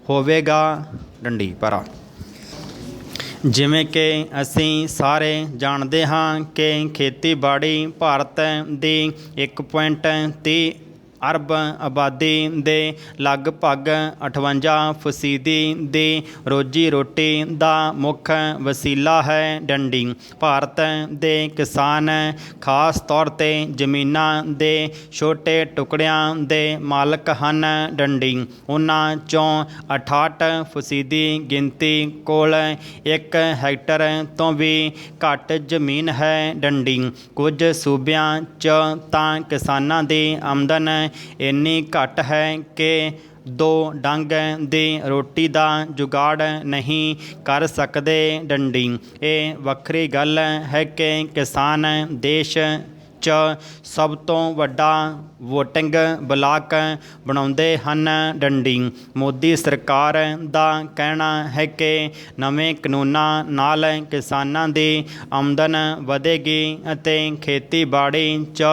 ਹੋਵੇਗਾ ਡੰਡੀ। ਭਰਾ ਜਿਵੇਂ ਕਿ ਅਸੀਂ ਸਾਰੇ ਜਾਣਦੇ ਹਾਂ ਕਿ ਖੇਤੀਬਾੜੀ ਭਾਰਤ ਦੀ 1.30 ਅਰਬ ਆਬਾਦੀ ਦੇ ਲਗਭਗ 58% ਦੀ ਰੋਜੀ ਰੋਟੀ ਦਾ ਮੁੱਖ ਵਸੀਲਾ ਹੈ ਡੰਡੀ। ਭਾਰਤ ਦੇ ਕਿਸਾਨ ਖਾਸ ਤੌਰ 'ਤੇ ਜ਼ਮੀਨਾਂ ਦੇ ਛੋਟੇ ਟੁਕੜਿਆਂ ਦੇ ਮਾਲਕ ਹਨ ਡੰਡੀ। ਉਹਨਾਂ 'ਚੋਂ 68% ਗਿਣਤੀ ਕੋਲ 1 ਹੈਕਟਰ ਤੋਂ ਵੀ ਘੱਟ ਜ਼ਮੀਨ ਹੈ ਡੰਡੀ। ਕੁਝ ਸੂਬਿਆਂ 'ਚ ਤਾਂ ਕਿਸਾਨਾਂ ਦੀ ਆਮਦਨ ਇੰਨੀ ਘੱਟ ਹੈ ਕਿ 2 ਡੰਗ ਦੀ ਰੋਟੀ ਦਾ ਜੁਗਾੜ ਨਹੀਂ ਕਰ ਸਕਦੇ ਡੰਡੀ। ਇਹ ਵੱਖਰੀ ਗੱਲ ਹੈ ਕਿ ਕਿਸਾਨ ਦੇਸ਼ 'ਚ ਸਭ ਤੋਂ ਵੱਡਾ ਵੋਟਿੰਗ ਬਲਾਕ ਬਣਾਉਂਦੇ ਹਨ ਡੰਡੀ। ਮੋਦੀ ਸਰਕਾਰ ਦਾ ਕਹਿਣਾ ਹੈ ਕਿ ਨਵੇਂ ਕਾਨੂੰਨਾਂ ਨਾਲ ਕਿਸਾਨਾਂ ਦੀ ਆਮਦਨ ਵਧੇਗੀ ਅਤੇ ਖੇਤੀਬਾੜੀ 'ਚ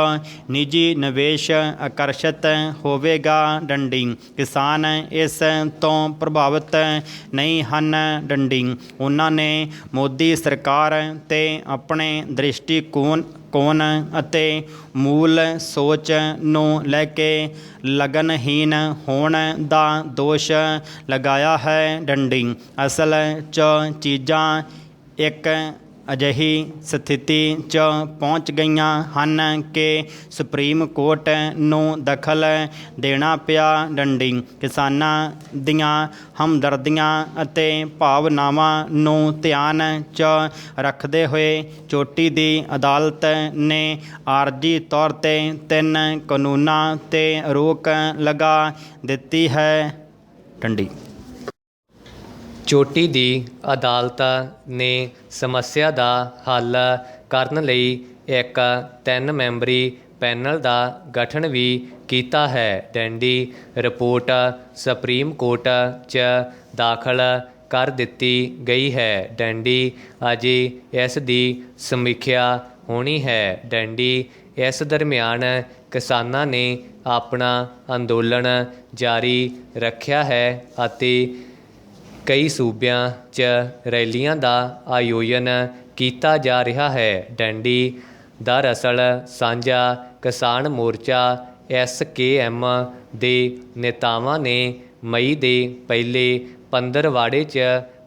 ਨਿੱਜੀ ਨਿਵੇਸ਼ ਆਕਰਸ਼ਿਤ ਹੋਵੇਗਾ ਡੰਡੀ। ਕਿਸਾਨ ਇਸ ਤੋਂ ਪ੍ਰਭਾਵਿਤ ਨਹੀਂ ਹਨ ਡੰਡੀ। ਉਹਨਾਂ ਨੇ ਮੋਦੀ ਸਰਕਾਰ 'ਤੇ ਆਪਣੇ ਦ੍ਰਿਸ਼ਟੀਕੋਣ ਅਤੇ ਮੂਲ ਸੋਚ ਨੂੰ ਲੈ ਕੇ ਲਗਨਹੀਨ ਹੋਣ ਦਾ ਦੋਸ਼ ਲਗਾਇਆ ਹੈ ਡੰਡੀ। ਅਸਲ 'ਚ ਚੀਜ਼ਾਂ ਇੱਕ ਅਜਿਹੀ ਸਥਿਤੀ 'ਚ ਪਹੁੰਚ ਗਈਆਂ ਹਨ ਕਿ ਸੁਪਰੀਮ ਕੋਰਟ ਨੂੰ ਦਖਲ ਦੇਣਾ ਪਿਆ। ਡੰਡੀ ਕਿਸਾਨਾਂ ਦੀਆਂ ਹਮਦਰਦੀਆਂ ਅਤੇ ਭਾਵਨਾਵਾਂ ਨੂੰ ਧਿਆਨ 'ਚ ਰੱਖਦੇ ਹੋਏ ਚੋਟੀ ਦੀ ਅਦਾਲਤ ਨੇ ਆਰਜ਼ੀ ਤੌਰ 'ਤੇ 3 ਕਾਨੂੰਨਾਂ 'ਤੇ ਰੋਕ ਲਗਾ ਦਿੱਤੀ ਹੈ। ਡੰਡੀ ਚੋਟੀ ਦੀ ਅਦਾਲਤ ਨੇ ਸਮੱਸਿਆ ਦਾ ਹੱਲ ਕਰਨ ਲਈ ਇੱਕ 3 ਮੈਂਬਰੀ ਪੈਨਲ ਦਾ ਗਠਨ ਵੀ ਕੀਤਾ ਹੈ। ਡੰਡੀ ਰਿਪੋਰਟ ਸੁਪਰੀਮ ਕੋਰਟ 'ਚ ਦਾਖਲ ਕਰ ਦਿੱਤੀ ਗਈ ਹੈ। ਡੰਡੀ ਅਜੇ ਇਸ ਦੀ ਸਮੀਖਿਆ ਹੋਣੀ ਹੈ। ਡੰਡੀ ਇਸ ਦਰਮਿਆਨ ਕਿਸਾਨਾਂ ਨੇ ਆਪਣਾ ਅੰਦੋਲਨ ਜਾਰੀ ਰੱਖਿਆ ਹੈ ਅਤੇ ਕਈ ਸੂਬਿਆਂ 'ਚ ਰੈਲੀਆਂ ਦਾ ਆਯੋਜਨ ਕੀਤਾ ਜਾ ਰਿਹਾ ਹੈ। ਡੰਡੀ ਦਰਅਸਲ ਸਾਂਝਾ ਕਿਸਾਨ ਮੋਰਚਾ SKM ਦੇ ਨੇਤਾਵਾਂ ਨੇ ਮਈ ਦੇ ਪਹਿਲੇ ਪੰਦਰਵਾੜੇ 'ਚ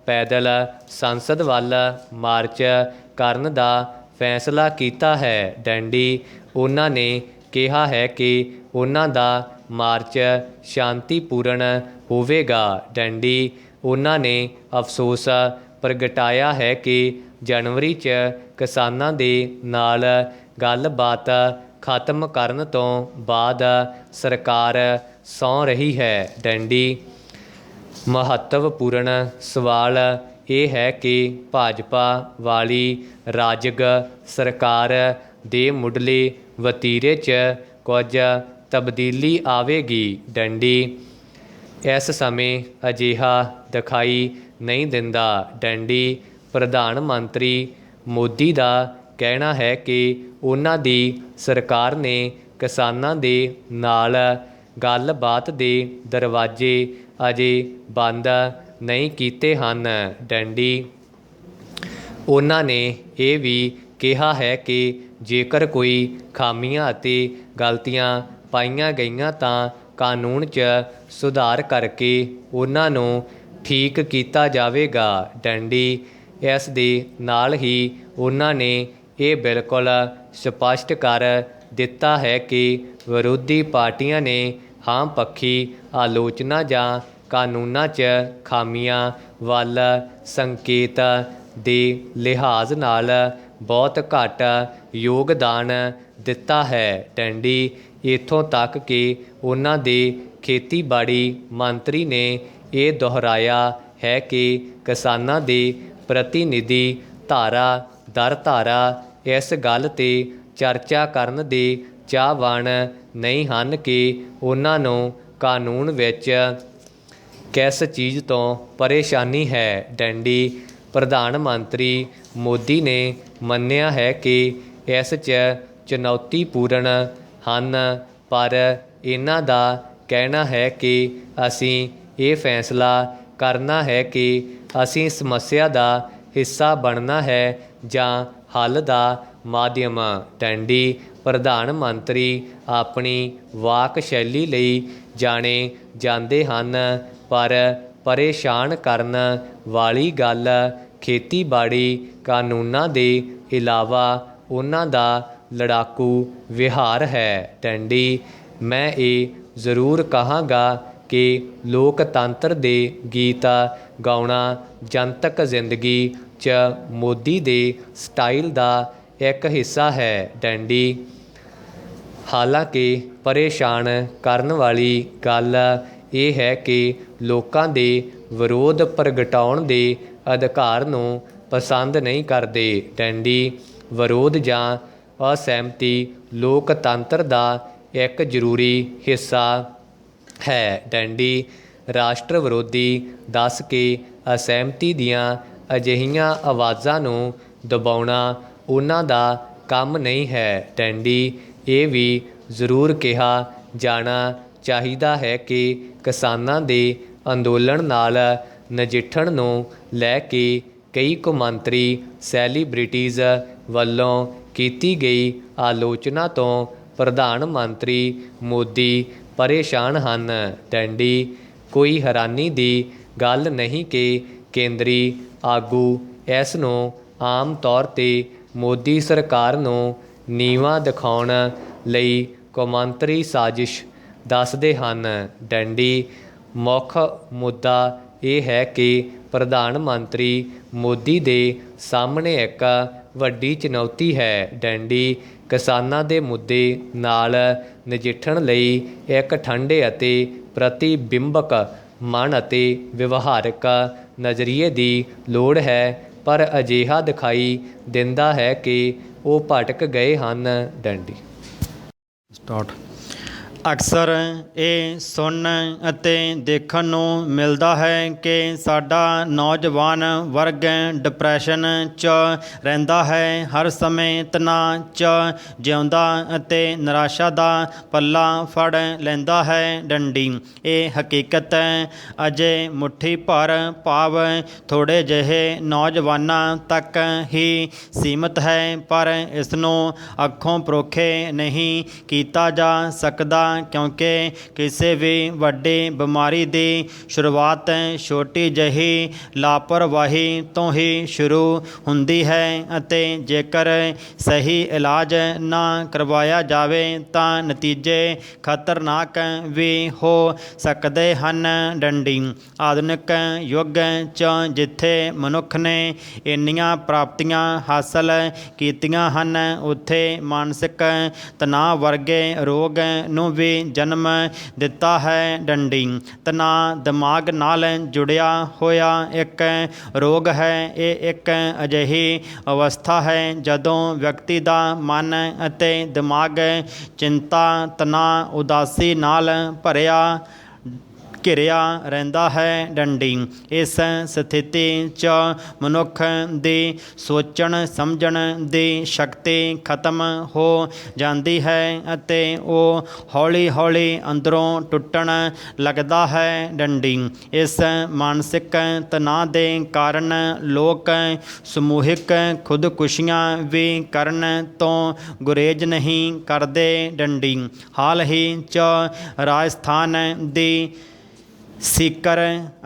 ਪੈਦਲ ਸੰਸਦ ਵੱਲ ਮਾਰਚ ਕਰਨ ਦਾ ਫੈਸਲਾ ਕੀਤਾ ਹੈ। ਡੰਡੀ ਉਹਨਾਂ ਨੇ ਕਿਹਾ ਹੈ ਕਿ ਉਹਨਾਂ ਦਾ ਮਾਰਚ ਸ਼ਾਂਤੀਪੂਰਨ ਹੋਵੇਗਾ। ਡੰਡੀ ਉਹਨਾਂ ਨੇ ਅਫਸੋਸ ਪ੍ਰਗਟਾਇਆ ਹੈ ਕਿ ਜਨਵਰੀ 'ਚ ਕਿਸਾਨਾਂ ਦੇ ਨਾਲ ਗੱਲਬਾਤ ਖਤਮ ਕਰਨ ਤੋਂ ਬਾਅਦ ਸਰਕਾਰ ਸੌਂ ਰਹੀ ਹੈ। ਡੰਡੀ ਮਹੱਤਵਪੂਰਨ ਸਵਾਲ ਇਹ ਹੈ ਕਿ ਭਾਜਪਾ ਵਾਲੀ ਰਾਜਗ ਸਰਕਾਰ ਦੇ ਮੁੱਢਲੇ ਵਤੀਰੇ 'ਚ ਕੁਝ ਤਬਦੀਲੀ ਆਵੇਗੀ। ਡੰਡੀ ਇਸ ਸਮੇਂ ਅਜਿਹਾ ਦਿਖਾਈ ਨਹੀਂ ਦਿੰਦਾ। ਡੰਡੀ ਪ੍ਰਧਾਨ ਮੰਤਰੀ ਮੋਦੀ ਦਾ ਕਹਿਣਾ ਹੈ ਕਿ ਉਹਨਾਂ ਦੀ ਸਰਕਾਰ ਨੇ ਕਿਸਾਨਾਂ ਦੇ ਨਾਲ ਗੱਲਬਾਤ ਦੇ ਦਰਵਾਜ਼ੇ ਅਜੇ ਬੰਦ ਨਹੀਂ ਕੀਤੇ ਹਨ। ਡੰਡੀ ਉਹਨਾਂ ਨੇ ਇਹ ਵੀ ਕਿਹਾ ਹੈ ਕਿ ਜੇਕਰ ਕੋਈ ਖਾਮੀਆਂ ਅਤੇ ਗਲਤੀਆਂ ਪਾਈਆਂ ਗਈਆਂ ਤਾਂ ਕਾਨੂੰਨ 'ਚ ਸੁਧਾਰ ਕਰਕੇ ਉਹਨਾਂ ਨੂੰ ਠੀਕ ਕੀਤਾ ਜਾਵੇਗਾ। ਡੰਡੀ ਇਸ ਦੇ ਨਾਲ ਹੀ ਉਹਨਾਂ ਨੇ ਇਹ ਬਿਲਕੁਲ ਸਪਸ਼ਟ ਕਰ ਦਿੱਤਾ ਹੈ ਕਿ ਵਿਰੋਧੀ ਪਾਰਟੀਆਂ ਨੇ ਆਮ ਪੱਖੀ ਆਲੋਚਨਾ ਜਾਂ ਕਾਨੂੰਨਾਂ 'ਚ ਖਾਮੀਆਂ ਵੱਲ ਸੰਕੇਤ ਦੇ ਲਿਹਾਜ਼ ਨਾਲ ਬਹੁਤ ਘੱਟ ਯੋਗਦਾਨ ਦਿੱਤਾ ਹੈ। ਡੰਡੀ ਇੱਥੋਂ ਤੱਕ ਕਿ ਉਹਨਾਂ ਦੇ ਖੇਤੀਬਾੜੀ ਮੰਤਰੀ ਨੇ ਇਹ ਦੁਹਰਾਇਆ ਹੈ ਕਿ ਕਿਸਾਨਾਂ ਦੇ ਪ੍ਰਤੀਨਿਧੀ ਧਾਰਾ ਦਰ ਧਾਰਾ ਇਸ ਗੱਲ 'ਤੇ ਚਰਚਾ ਕਰਨ ਦੇ ਚਾਹਵਾਨ ਨਹੀਂ ਹਨ ਕਿ ਉਹਨਾਂ ਨੂੰ ਕਾਨੂੰਨ ਵਿੱਚ ਕਿਸ ਚੀਜ਼ ਤੋਂ ਪਰੇਸ਼ਾਨੀ ਹੈ। ਡੰਡੀ ਪ੍ਰਧਾਨ ਮੰਤਰੀ ਮੋਦੀ ਨੇ ਮੰਨਿਆ ਹੈ ਕਿ ਇਸ 'ਚ ਚੁਣੌਤੀਪੂਰਨ ਹਨ, ਪਰ ਇਹਨਾਂ ਦਾ ਕਹਿਣਾ ਹੈ ਕਿ ਅਸੀਂ ਇਹ ਫੈਸਲਾ ਕਰਨਾ ਹੈ ਕਿ ਅਸੀਂ ਸਮੱਸਿਆ ਦਾ ਹਿੱਸਾ ਬਣਨਾ ਹੈ ਜਾਂ ਹੱਲ ਦਾ ਮਾਧਿਅਮ। ਡੰਡੀ ਪ੍ਰਧਾਨ ਮੰਤਰੀ ਆਪਣੀ ਵਾਕ ਸ਼ੈਲੀ ਲਈ ਜਾਣੇ ਜਾਂਦੇ ਹਨ, ਪਰ ਪਰੇਸ਼ਾਨ ਕਰਨ ਵਾਲੀ ਗੱਲ ਖੇਤੀਬਾੜੀ ਕਾਨੂੰਨਾਂ ਦੇ ਇਲਾਵਾ ਉਹਨਾਂ ਦਾ ਲੜਾਕੂ ਵਿਹਾਰ ਹੈ। ਡੰਡੀ ਮੈਂ ਇਹ ਜ਼ਰੂਰ ਕਹਾਂਗਾ ਕਿ ਲੋਕਤੰਤਰ ਦੇ ਗੀਤ ਗਾਉਣਾ ਜਨਤਕ ਜ਼ਿੰਦਗੀ 'ਚ ਮੋਦੀ ਦੇ ਸਟਾਈਲ ਦਾ ਇੱਕ ਹਿੱਸਾ ਹੈ। ਡੰਡੀ ਹਾਲਾਂਕਿ ਪਰੇਸ਼ਾਨ ਕਰਨ ਵਾਲੀ ਗੱਲ ਇਹ ਹੈ ਕਿ ਲੋਕਾਂ ਦੇ ਵਿਰੋਧ ਪ੍ਰਗਟਾਉਣ ਦੇ ਅਧਿਕਾਰ ਨੂੰ ਪਸੰਦ ਨਹੀਂ ਕਰਦੇ। ਡੰਡੀ ਵਿਰੋਧ ਜਾਂ ਅਸਹਿਮਤੀ ਲੋਕਤੰਤਰ ਦਾ ਇੱਕ ਜ਼ਰੂਰੀ ਹਿੱਸਾ ਹੈ। ਡੰਡੀ ਰਾਸ਼ਟਰ ਵਿਰੋਧੀ ਦੱਸ ਕੇ ਅਸਹਿਮਤੀ ਦੀਆਂ ਅਜਿਹੀਆਂ ਆਵਾਜ਼ਾਂ ਨੂੰ ਦਬਾਉਣਾ ਉਹਨਾਂ ਦਾ ਕੰਮ ਨਹੀਂ ਹੈ। ਡੰਡੀ ਇਹ ਵੀ ਜ਼ਰੂਰ ਕਿਹਾ ਜਾਣਾ ਚਾਹੀਦਾ ਹੈ ਕਿ ਕਿਸਾਨਾਂ ਦੇ ਅੰਦੋਲਨ ਨਾਲ ਨਜਿੱਠਣ ਨੂੰ ਲੈ ਕੇ ਕਈ ਕੌਮਾਂਤਰੀ ਸੈਲੀਬ੍ਰਿਟੀਜ਼ ਵੱਲੋਂ ਕੀਤੀ ਗਈ ਆਲੋਚਨਾ ਤੋਂ ਪ੍ਰਧਾਨ ਮੰਤਰੀ ਮੋਦੀ ਪਰੇਸ਼ਾਨ ਹਨ। ਡੰਡੀ ਕੋਈ ਹੈਰਾਨੀ ਦੀ ਗੱਲ ਨਹੀਂ ਕਿ ਕੇਂਦਰੀ ਆਗੂ ਇਸ ਨੂੰ ਆਮ ਤੌਰ 'ਤੇ ਮੋਦੀ ਸਰਕਾਰ ਨੂੰ ਨੀਵਾਂ ਦਿਖਾਉਣ ਲਈ ਕੌਮਾਂਤਰੀ ਸਾਜ਼ਿਸ਼ ਦੱਸਦੇ ਹਨ। ਡੰਡੀ ਮੁੱਖ ਮੁੱਦਾ ਇਹ ਹੈ ਕਿ ਪ੍ਰਧਾਨ ਮੰਤਰੀ ਮੋਦੀ ਦੇ ਸਾਹਮਣੇ ਇੱਕ ਵੱਡੀ ਚੁਣੌਤੀ ਹੈ। ਡੰਡੀ ਕਿਸਾਨਾਂ ਦੇ ਮੁੱਦੇ ਨਾਲ ਨਜਿੱਠਣ ਲਈ ਇੱਕ ਠੰਡੇ ਅਤੇ ਪ੍ਰਤੀਬਿੰਬਕ ਮਨ ਅਤੇ ਵਿਵਹਾਰਕ ਨਜ਼ਰੀਏ ਦੀ ਲੋੜ ਹੈ, ਪਰ ਅਜਿਹਾ ਦਿਖਾਈ ਦਿੰਦਾ ਹੈ ਕਿ ਉਹ ਭਟਕ ਗਏ ਹਨ। ਡੰਡੀ ਸਟਾਰਟ। ਅਕਸਰ ਇਹ ਸੁਣਨ ਅਤੇ ਦੇਖਣ ਨੂੰ ਮਿਲਦਾ ਹੈ ਕਿ ਸਾਡਾ ਨੌਜਵਾਨ ਵਰਗ ਡਿਪਰੈਸ਼ਨ 'ਚ ਰਹਿੰਦਾ ਹੈ, ਹਰ ਸਮੇਂ ਤਣਾਅ 'ਚ ਜਿਉਂਦਾ ਅਤੇ ਨਿਰਾਸ਼ਾ ਦਾ ਪੱਲਾ ਫੜ ਲੈਂਦਾ ਹੈ। ਡੰਡੀ ਇਹ ਹਕੀਕਤ ਅਜੇ ਮੁੱਠੀ ਭਰ ਭਾਵ ਥੋੜ੍ਹੇ ਜਿਹੇ ਨੌਜਵਾਨਾਂ ਤੱਕ ਹੀ ਸੀਮਿਤ ਹੈ, ਪਰ ਇਸ ਨੂੰ ਅੱਖੋਂ ਪਰੋਖੇ ਨਹੀਂ ਕੀਤਾ ਜਾ ਸਕਦਾ, ਕਿਉਂਕਿ ਕਿਸੇ ਵੀ ਵੱਡੀ ਬਿਮਾਰੀ ਦੀ ਸ਼ੁਰੂਆਤ ਛੋਟੀ ਜਿਹੀ ਲਾਪਰਵਾਹੀ ਤੋਂ ਹੀ ਸ਼ੁਰੂ ਹੁੰਦੀ ਹੈ ਅਤੇ ਜੇਕਰ ਸਹੀ ਇਲਾਜ ਨਾ ਕਰਵਾਇਆ ਜਾਵੇ ਤਾਂ ਨਤੀਜੇ ਖਤਰਨਾਕ ਵੀ ਹੋ ਸਕਦੇ ਹਨ। ਡੰਡੀ ਆਧੁਨਿਕ ਯੁੱਗ 'ਚ ਜਿੱਥੇ ਮਨੁੱਖ ਨੇ ਇੰਨੀਆਂ ਪ੍ਰਾਪਤੀਆਂ ਹਾਸਲ ਕੀਤੀਆਂ ਹਨ, ਉੱਥੇ ਮਾਨਸਿਕ ਤਣਾਅ ਵਰਗੇ ਰੋਗ ਨੂੰ ਵੀ ਜਨਮ ਦਿੱਤਾ ਹੈ। ਡੰਡੀ ਤਣਾਅ ਦਿਮਾਗ ਨਾਲ ਜੁੜਿਆ ਹੋਇਆ ਇੱਕ ਰੋਗ ਹੈ। ਇਹ ਇੱਕ ਅਜਿਹੀ ਅਵਸਥਾ ਹੈ ਜਦੋਂ ਵਿਅਕਤੀ ਦਾ ਮਨ ਅਤੇ ਦਿਮਾਗ ਚਿੰਤਾ, ਤਣਾਅ, ਉਦਾਸੀ ਨਾਲ ਘਿਰਿਆ ਰਹਿੰਦਾ ਹੈ। ਡੰਡੀ ਇਸ ਸਥਿਤੀ 'ਚ ਮਨੁੱਖ ਦੀ ਸੋਚਣ ਸਮਝਣ ਦੀ ਸ਼ਕਤੀ ਖਤਮ ਹੋ ਜਾਂਦੀ ਹੈ ਅਤੇ ਉਹ ਹੌਲੀ ਹੌਲੀ ਅੰਦਰੋਂ ਟੁੱਟਣ ਲੱਗਦਾ ਹੈ। ਡੰਡੀ ਇਸ ਮਾਨਸਿਕ ਤਣਾਅ ਦੇ ਕਾਰਨ ਲੋਕ ਸਮੂਹਿਕ ਖੁਦਕੁਸ਼ੀਆਂ ਵੀ ਕਰਨ ਤੋਂ ਗੁਰੇਜ਼ ਨਹੀਂ ਕਰਦੇ। ਡੰਡੀ ਹਾਲ ਹੀ 'ਚ ਰਾਜਸਥਾਨ ਦੀ ਸੀਕਰ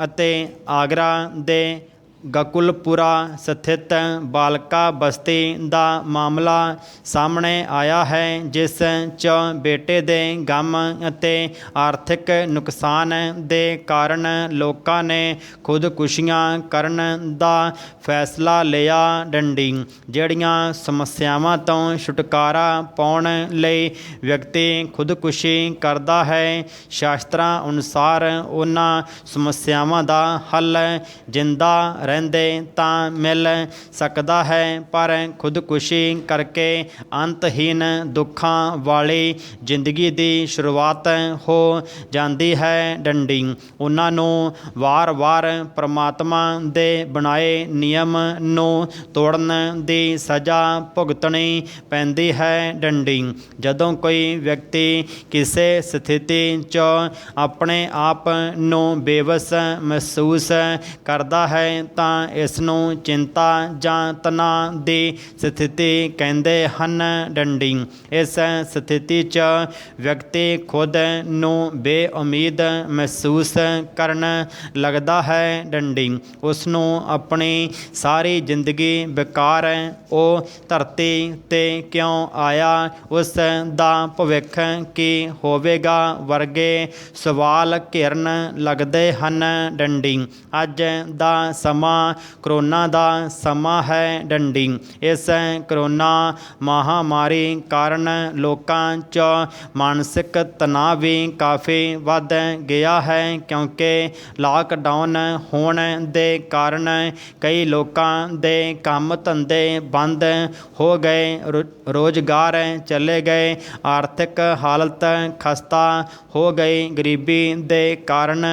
ਅਤੇ ਆਗਰਾ ਦੇ ਗਕੁਲਪੁਰਾ ਸਥਿਤ ਬਾਲਕਾ ਬਸਤੀ ਦਾ ਮਾਮਲਾ ਸਾਹਮਣੇ ਆਇਆ ਹੈ, ਜਿਸ 'ਚ ਬੇਟੇ ਦੇ ਗਮ ਅਤੇ ਆਰਥਿਕ ਨੁਕਸਾਨ ਦੇ ਕਾਰਨ ਲੋਕਾਂ ਨੇ ਖੁਦਕੁਸ਼ੀਆਂ ਕਰਨ ਦਾ ਫੈਸਲਾ ਲਿਆ। ਡੰਡੀ ਜਿਹੜੀਆਂ ਸਮੱਸਿਆਵਾਂ ਤੋਂ ਛੁਟਕਾਰਾ ਪਾਉਣ ਲਈ ਵਿਅਕਤੀ ਖੁਦਕੁਸ਼ੀ ਕਰਦਾ ਹੈ, ਸ਼ਾਸਤਰਾਂ ਅਨੁਸਾਰ ਉਹਨਾਂ ਸਮੱਸਿਆਵਾਂ ਦਾ ਹੱਲ ਜਿੰਦਾ ਰਹਿੰਦੇ ਤਾਂ ਮਿਲ ਸਕਦਾ ਹੈ, ਪਰ ਖੁਦਕੁਸ਼ੀ ਕਰਕੇ ਅੰਤਹੀਨ ਦੁੱਖਾਂ ਵਾਲੀ ਜ਼ਿੰਦਗੀ ਦੀ ਸ਼ੁਰੂਆਤ ਹੋ ਜਾਂਦੀ ਹੈ। ਡੰਡੀ ਉਹਨਾਂ ਨੂੰ ਵਾਰ-ਵਾਰ ਪਰਮਾਤਮਾ ਦੇ ਬਣਾਏ ਨਿਯਮ ਨੂੰ ਤੋੜਨ ਦੀ ਸਜ਼ਾ ਭੁਗਤਣੀ ਪੈਂਦੀ ਹੈ। ਡੰਡੀ ਜਦੋਂ ਕੋਈ ਵਿਅਕਤੀ ਕਿਸੇ ਸਥਿਤੀ 'ਚ ਆਪਣੇ ਆਪ ਨੂੰ ਬੇਵੱਸ ਮਹਿਸੂਸ ਕਰਦਾ ਹੈ ਤਾਂ ਇਸ ਨੂੰ ਚਿੰਤਾ ਜਾਂ ਤਣਾਅ ਦੀ ਸਥਿਤੀ ਕਹਿੰਦੇ ਹਨ। ਡੰਡੀ ਇਸ ਸਥਿਤੀ 'ਚ ਵਿਅਕਤੀ ਖੁਦ ਨੂੰ ਬੇਉਮੀਦ ਮਹਿਸੂਸ ਕਰਨ ਲੱਗਦਾ ਹੈ। ਡੰਡੀ ਉਸ ਨੂੰ ਆਪਣੀ ਸਾਰੀ ਜ਼ਿੰਦਗੀ ਬੇਕਾਰ ਉਹ ਧਰਤੀ 'ਤੇ ਕਿਉਂ ਆਇਆ, ਉਸ ਦਾ ਭਵਿੱਖ ਕੀ ਹੋਵੇਗਾ ਵਰਗੇ ਸਵਾਲ ਘੇਰਨ ਲੱਗਦੇ ਹਨ। ਡੰਡੀ ਅੱਜ ਦਾ ਸਮਾਂ ਕਰੋਨਾ ਦਾ ਸਮਾਂ ਹੈ। ਡੰਡੀ ਇਸ ਕਰੋਨਾ ਮਹਾਮਾਰੀ ਕਾਰਨ ਲੋਕਾਂ 'ਚ ਮਾਨਸਿਕ ਤਣਾਅ ਵੀ ਕਾਫੀ ਵੱਧ ਗਿਆ ਹੈ, ਕਿਉਂਕਿ ਲਾਕਡਾਊਨ ਹੋਣ ਦੇ ਕਾਰਨ ਕਈ ਲੋਕਾਂ ਦੇ ਕੰਮ ਧੰਦੇ ਬੰਦ ਹੋ ਗਏ, ਰੁਜ਼ਗਾਰ ਚਲੇ ਗਏ, ਆਰਥਿਕ ਹਾਲਤ ਖਸਤਾ ਹੋ ਗਈ। ਗਰੀਬੀ ਦੇ ਕਾਰਨ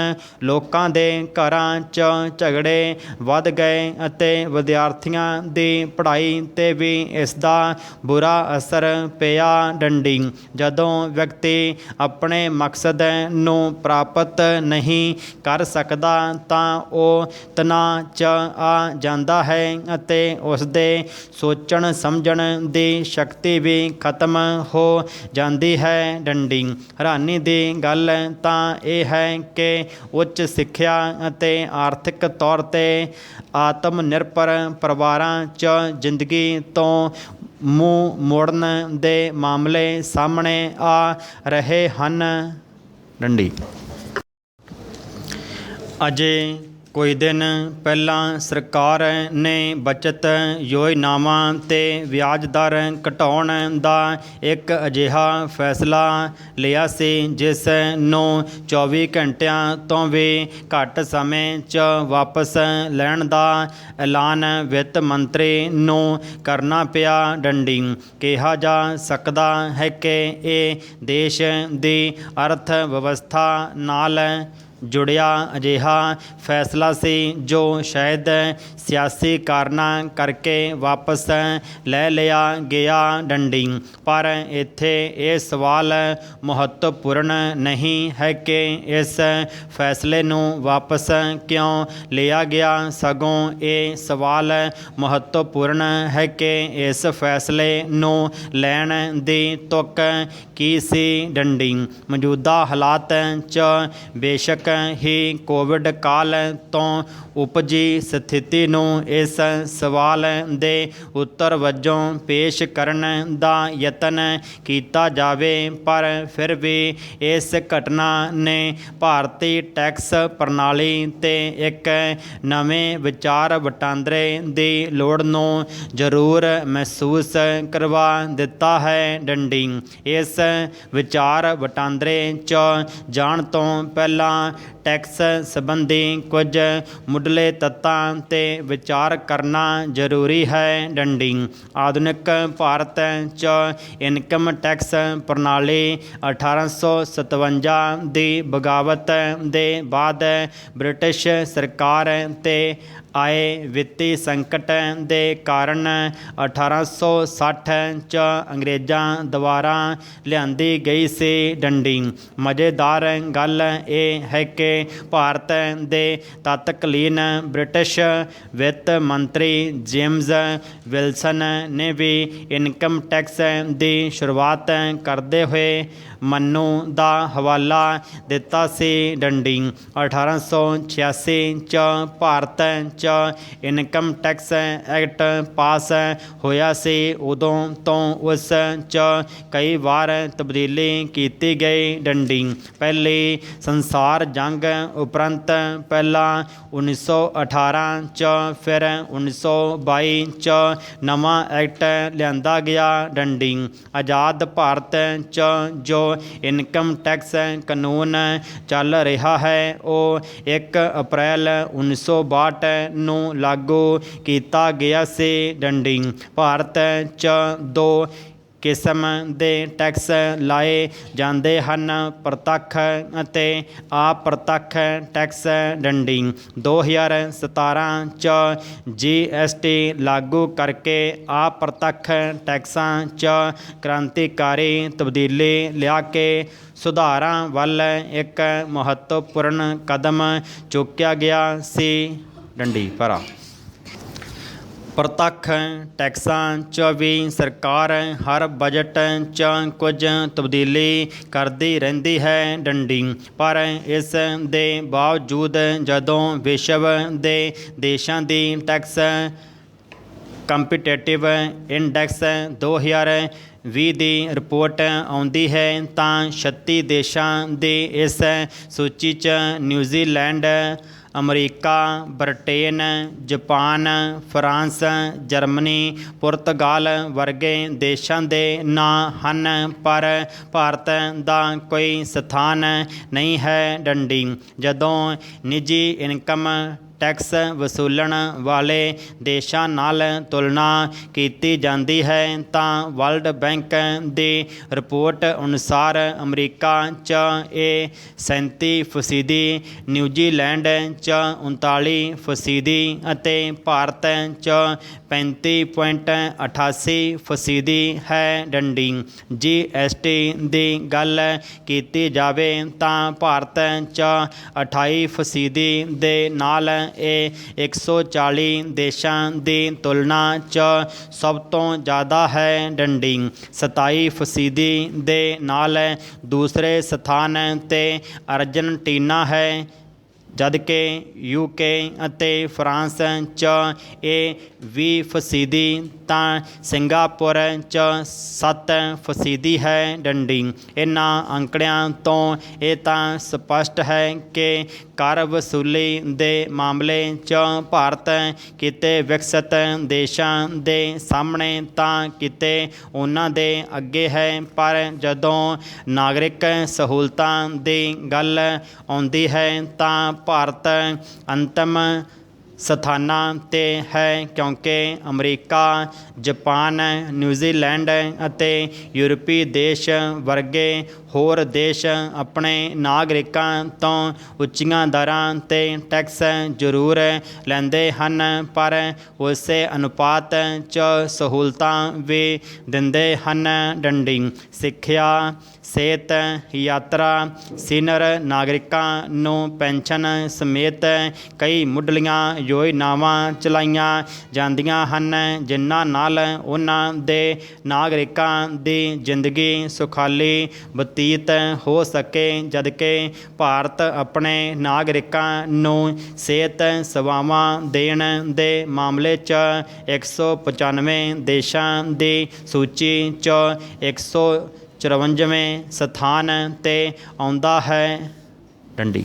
ਲੋਕਾਂ ਦੇ ਘਰਾਂ 'ਚ ਝਗੜੇ ਵੱਧ ਗਏ ਅਤੇ ਵਿਦਿਆਰਥੀਆਂ ਦੀ ਪੜ੍ਹਾਈ 'ਤੇ ਵੀ ਇਸ ਦਾ ਬੁਰਾ ਅਸਰ ਪਿਆ। ਡੰਡੀ ਜਦੋਂ ਵਿਅਕਤੀ ਆਪਣੇ ਮਕਸਦ ਨੂੰ ਪ੍ਰਾਪਤ ਨਹੀਂ ਕਰ ਸਕਦਾ ਤਾਂ ਉਹ ਤਣਾਅ 'ਚ ਆ ਜਾਂਦਾ ਹੈ ਅਤੇ ਉਸ ਦੇ ਸੋਚਣ ਸਮਝਣ ਦੀ ਸ਼ਕਤੀ ਵੀ ਖਤਮ ਹੋ ਜਾਂਦੀ ਹੈ। ਡੰਡੀ ਹੈਰਾਨੀ ਦੀ ਗੱਲ ਤਾਂ ਇਹ ਹੈ ਕਿ ਉੱਚ ਸਿੱਖਿਆ ਅਤੇ ਆਰਥਿਕ ਤੌਰ 'ਤੇ ਆਤਮ ਨਿਰਭਰ ਪਰਿਵਾਰਾਂ 'ਚ ਜ਼ਿੰਦਗੀ ਤੋਂ ਮੂੰਹ ਮੋੜਨ ਦੇ ਮਾਮਲੇ ਸਾਹਮਣੇ ਆ ਰਹੇ ਹਨ। ਡੰਡੀ। ਅਜੇ ਕੁਝ ਦਿਨ ਪਹਿਲਾਂ ਸਰਕਾਰ ਨੇ ਬਚਤ ਯੋਜਨਾਵਾਂ ਤੇ ਵਿਆਜ ਦਰ ਘਟਾਉਣ ਦਾ ਇੱਕ ਅਜਿਹਾ ਫੈਸਲਾ ਲਿਆ ਸੀ ਜਿਸ ਨੂੰ 24 ਘੰਟਿਆਂ ਤੋਂ ਵੀ ਘੱਟ ਸਮੇਂ 'ਚ ਵਾਪਸ ਲੈਣ ਦਾ ਐਲਾਨ ਵਿੱਤ ਮੰਤਰੀ ਨੂੰ ਕਰਨਾ ਪਿਆ। ਡੰਡੀ। ਕਿਹਾ ਜਾ ਸਕਦਾ ਹੈ ਕਿ ਇਹ ਦੇਸ਼ ਦੀ ਅਰਥ ਵਿਵਸਥਾ ਨਾਲ ਜੁੜਿਆ ਅਜਿਹਾ ਫੈਸਲਾ ਸੀ ਜੋ ਸ਼ਾਇਦ ਸਿਆਸੀ ਕਾਰਨਾਂ ਕਰਕੇ ਵਾਪਸ ਲੈ ਲਿਆ ਗਿਆ। ਡੰਡੀ। ਪਰ ਇੱਥੇ ਇਹ ਸਵਾਲ ਮਹੱਤਵਪੂਰਨ ਨਹੀਂ ਹੈ ਕਿ ਇਸ ਫੈਸਲੇ ਨੂੰ ਵਾਪਸ ਕਿਉਂ ਲਿਆ ਗਿਆ, ਸਗੋਂ ਇਹ ਸਵਾਲ ਮਹੱਤਵਪੂਰਨ ਹੈ ਕਿ ਇਸ ਫੈਸਲੇ ਨੂੰ ਲੈਣ ਦੀ ਤੁਕ ਕੀ ਸੀ। ਡੰਡੀ। ਮੌਜੂਦਾ ਹਾਲਾਤ 'ਚ ਬੇਸ਼ੱਕ ਹੀ ਕੋਵਿਡ ਕਾਲ ਤੋਂ ਉਪਜੀ ਸਥਿਤੀ ਨੂੰ ਇਸ ਸਵਾਲ ਦੇ ਉੱਤਰ ਵਜੋਂ ਪੇਸ਼ ਕਰਨ ਦਾ ਯਤਨ ਕੀਤਾ ਜਾਵੇ, ਪਰ ਫਿਰ ਵੀ ਇਸ ਘਟਨਾ ਨੇ ਭਾਰਤੀ ਟੈਕਸ ਪ੍ਰਣਾਲੀ ਤੇ ਇੱਕ ਨਵੇਂ ਵਿਚਾਰ ਵਟਾਂਦਰੇ ਦੀ ਲੋੜ ਨੂੰ ਜ਼ਰੂਰ ਮਹਿਸੂਸ ਕਰਵਾ ਦਿੱਤਾ ਹੈ। ਡੰਡੀ। ਇਸ ਵਿਚਾਰ ਵਟਾਂਦਰੇ 'ਚ ਜਾਣ ਤੋਂ ਪਹਿਲਾਂ ਟੈਕਸ ਸੰਬੰਧੀ ਕੁਝ ਮੁੱਢਲੇ ਤੱਤਾਂ 'ਤੇ ਵਿਚਾਰ ਕਰਨਾ ਜ਼ਰੂਰੀ ਹੈ। ਡੰਡੀ। ਆਧੁਨਿਕ ਭਾਰਤ 'ਚ ਇਨਕਮ ਟੈਕਸ ਪ੍ਰਣਾਲੀ 1857 ਦੀ ਬਗਾਵਤ ਦੇ ਬਾਅਦ ਬ੍ਰਿਟਿਸ਼ ਸਰਕਾਰ 'ਤੇ ਆਏ ਵਿੱਤੀ ਸੰਕਟ ਦੇ ਕਾਰਨ 1860 'ਚ ਅੰਗਰੇਜ਼ਾਂ ਦੁਆਰਾ ਲਿਆਂਦੀ ਗਈ ਸੀ। ਡੰਡੀ। ਮਜ਼ੇਦਾਰ ਗੱਲ ਇਹ ਹੈ ਕਿ ਭਾਰਤ ਦੇ ਤਤਕਾਲੀਨ ਬ੍ਰਿਟਿਸ਼ ਵਿੱਤ ਮੰਤਰੀ ਜੇਮਜ਼ ਵਿਲਸਨ ਨੇ ਵੀ ਇਨਕਮ ਟੈਕਸ ਦੀ ਸ਼ੁਰੂਆਤ ਕਰਦੇ ਹੋਏ ਮੰਨੂ ਦਾ ਹਵਾਲਾ ਦਿੱਤਾ ਸੀ। ਡੰਡੀ। 1886 'ਚ ਭਾਰਤ 'ਚ ਇਨਕਮ ਟੈਕਸ ਐਕਟ ਪਾਸ ਹੋਇਆ ਸੀ। ਉਦੋਂ ਤੋਂ ਉਸ 'ਚ ਕਈ ਵਾਰ ਤਬਦੀਲੀ ਕੀਤੀ ਗਈ। ਡੰਡੀ। ਪਹਿਲੀ ਸੰਸਾਰ ਜੰਗ ਉਪਰੰਤ ਪਹਿਲਾਂ 1918 'ਚ ਫਿਰ 1922 'ਚ ਨਵਾਂ ਐਕਟ ਲਿਆਂਦਾ ਗਿਆ। ਡੰਡੀ। ਆਜ਼ਾਦ ਭਾਰਤ 'ਚ ਜੋ ਇਨਕਮ ਟੈਕਸ ਕਾਨੂੰਨ ਚੱਲ ਰਿਹਾ ਹੈ ਉਹ 1 ਅਪ੍ਰੈਲ 1962 ਨੂੰ ਲਾਗੂ ਕੀਤਾ ਗਿਆ ਸੀ। ਡੰਡੀ। ਭਾਰਤ 'ਚ ਦੋ ਕਿਸਮ ਦੇ ਟੈਕਸ ਲਾਏ ਜਾਂਦੇ ਹਨ, ਪ੍ਰਤੱਖ ਅਤੇ ਅਪ੍ਰਤੱਖ ਟੈਕਸ। ਡੰਡੀ। 2017 'ਚ GST ਲਾਗੂ ਕਰਕੇ ਅਪ੍ਰਤੱਖ ਟੈਕਸਾਂ 'ਚ ਕ੍ਰਾਂਤੀਕਾਰੀ ਤਬਦੀਲੀ ਲਿਆ ਕੇ ਸੁਧਾਰਾਂ ਵੱਲ ਇੱਕ ਮਹੱਤਵਪੂਰਨ ਕਦਮ ਚੁੱਕਿਆ ਗਿਆ ਸੀ। ਡੰਡੀ। ਭਰਾ। ਪ੍ਰਤੱਖ ਟੈਕਸਾਂ 'ਚ ਵੀ ਸਰਕਾਰ ਹਰ ਬਜਟ 'ਚ ਕੁਝ ਤਬਦੀਲੀ ਕਰਦੀ ਰਹਿੰਦੀ ਹੈ। ਡੰਡੀ। ਪਰ ਇਸ ਦੇ ਬਾਵਜੂਦ ਜਦੋਂ ਵਿਸ਼ਵ ਦੇ ਦੇਸ਼ਾਂ ਦੀ ਟੈਕਸ ਕੰਪੀਟੀਟਿਵ ਇੰਡੈਕਸ 2020 ਦੀ ਰਿਪੋਰਟ ਆਉਂਦੀ ਹੈ ਤਾਂ 36 ਦੇਸ਼ਾਂ ਦੀ ਇਸ ਸੂਚੀ 'ਚ New Zealand, America, Britain, Japan, France, Germany, ਪੁਰਤਗਾਲ ਵਰਗੇ ਦੇਸ਼ਾਂ ਦੇ ਨਾਂ ਹਨ, ਪਰ ਭਾਰਤ ਦਾ ਕੋਈ ਸਥਾਨ ਨਹੀਂ ਹੈ। ਡੰਡੀ। ਜਦੋਂ ਨਿੱਜੀ ਇਨਕਮ ਟੈਕਸ ਵਸੂਲਣ ਵਾਲੇ ਦੇਸ਼ਾਂ ਨਾਲ ਤੁਲਨਾ ਕੀਤੀ ਜਾਂਦੀ ਹੈ ਤਾਂ ਵਰਲਡ ਬੈਂਕ ਦੀ ਰਿਪੋਰਟ ਅਨੁਸਾਰ ਅਮਰੀਕਾ 'ਚ ਇਹ 37%, ਨਿਊਜ਼ੀਲੈਂਡ 'ਚ 39% ਅਤੇ ਭਾਰਤ 'ਚ 35.88% ਹੈ। ਡੰਡੀ। GST ਦੀ ਗੱਲ ਕੀਤੀ ਜਾਵੇ ਤਾਂ ਭਾਰਤ 'ਚ 28% ਦੇ ਨਾਲ ਇਹ 140 ਦੇਸ਼ਾਂ ਦੀ ਤੁਲਨਾ 'ਚ ਸਭ ਤੋਂ ਜ਼ਿਆਦਾ ਹੈ। ਡੰਡੀ। 27% ਦੇ ਨਾਲ ਦੂਸਰੇ ਸਥਾਨ 'ਤੇ ਅਰਜਨਟੀਨਾ ਹੈ। ਜਦ ਕਿ UK ਅਤੇ ਫਰਾਂਸ 'ਚ ਇਹ 20% ਤਾਂ ਸਿੰਗਾਪੁਰ 'ਚ 7% ਹੈ। ਡੰਡੀ ਇਹਨਾਂ ਅੰਕੜਿਆਂ ਤੋਂ ਇਹ ਤਾਂ ਸਪਸ਼ਟ ਹੈ ਕਿ ਕਰ ਵਸੂਲੀ ਦੇ ਮਾਮਲੇ 'ਚ ਭਾਰਤ ਕਿਤੇ ਵਿਕਸਿਤ ਦੇਸ਼ਾਂ ਦੇ ਸਾਹਮਣੇ ਤਾਂ ਕਿਤੇ ਉਹਨਾਂ ਦੇ ਅੱਗੇ ਹੈ, ਪਰ ਜਦੋਂ ਨਾਗਰਿਕ ਸਹੂਲਤਾਂ ਦੀ ਗੱਲ ਆਉਂਦੀ ਹੈ ਤਾਂ ਭਾਰਤ ਅੰਤਮ ਸਥਾਨਾਂ 'ਤੇ ਹੈ, ਕਿਉਂਕਿ ਅਮਰੀਕਾ, ਜਾਪਾਨ, ਨਿਊਜ਼ੀਲੈਂਡ ਅਤੇ ਯੂਰਪੀ ਦੇਸ਼ ਵਰਗੇ ਹੋਰ ਦੇਸ਼ ਆਪਣੇ ਨਾਗਰਿਕਾਂ ਤੋਂ ਉੱਚੀਆਂ ਦਰਾਂ 'ਤੇ ਟੈਕਸ ਜ਼ਰੂਰ ਲੈਂਦੇ ਹਨ, ਪਰ ਉਸੇ ਅਨੁਪਾਤ 'ਚ ਸਹੂਲਤਾਂ ਵੀ ਦਿੰਦੇ ਹਨ। ਡੰਡੀ ਸਿੱਖਿਆ, ਸਿਹਤ, ਯਾਤਰਾ, ਸੀਨੀਅਰ ਨਾਗਰਿਕਾਂ ਨੂੰ ਪੈਨਸ਼ਨ ਸਮੇਤ ਕਈ ਮੁੱਢਲੀਆਂ ਯੋਜਨਾਵਾਂ ਚਲਾਈਆਂ ਜਾਂਦੀਆਂ ਹਨ, ਜਿਨ੍ਹਾਂ ਨਾਲ ਉਹਨਾਂ ਦੇ ਨਾਗਰਿਕਾਂ ਦੀ ਜ਼ਿੰਦਗੀ ਸੁਖਾਲੀ ਬਤੀਤ ਹੋ ਸਕੇ। ਜਦਕਿ ਭਾਰਤ ਆਪਣੇ ਨਾਗਰਿਕਾਂ ਨੂੰ ਸਿਹਤ ਸੇਵਾਵਾਂ ਦੇਣ ਦੇ ਮਾਮਲੇ 'ਚ 195 ਦੇਸ਼ਾਂ ਦੀ ਸੂਚੀ 'ਚ 154ਵੇਂ ਸਥਾਨ 'ਤੇ ਆਉਂਦਾ ਹੈ। ਡੰਡੀ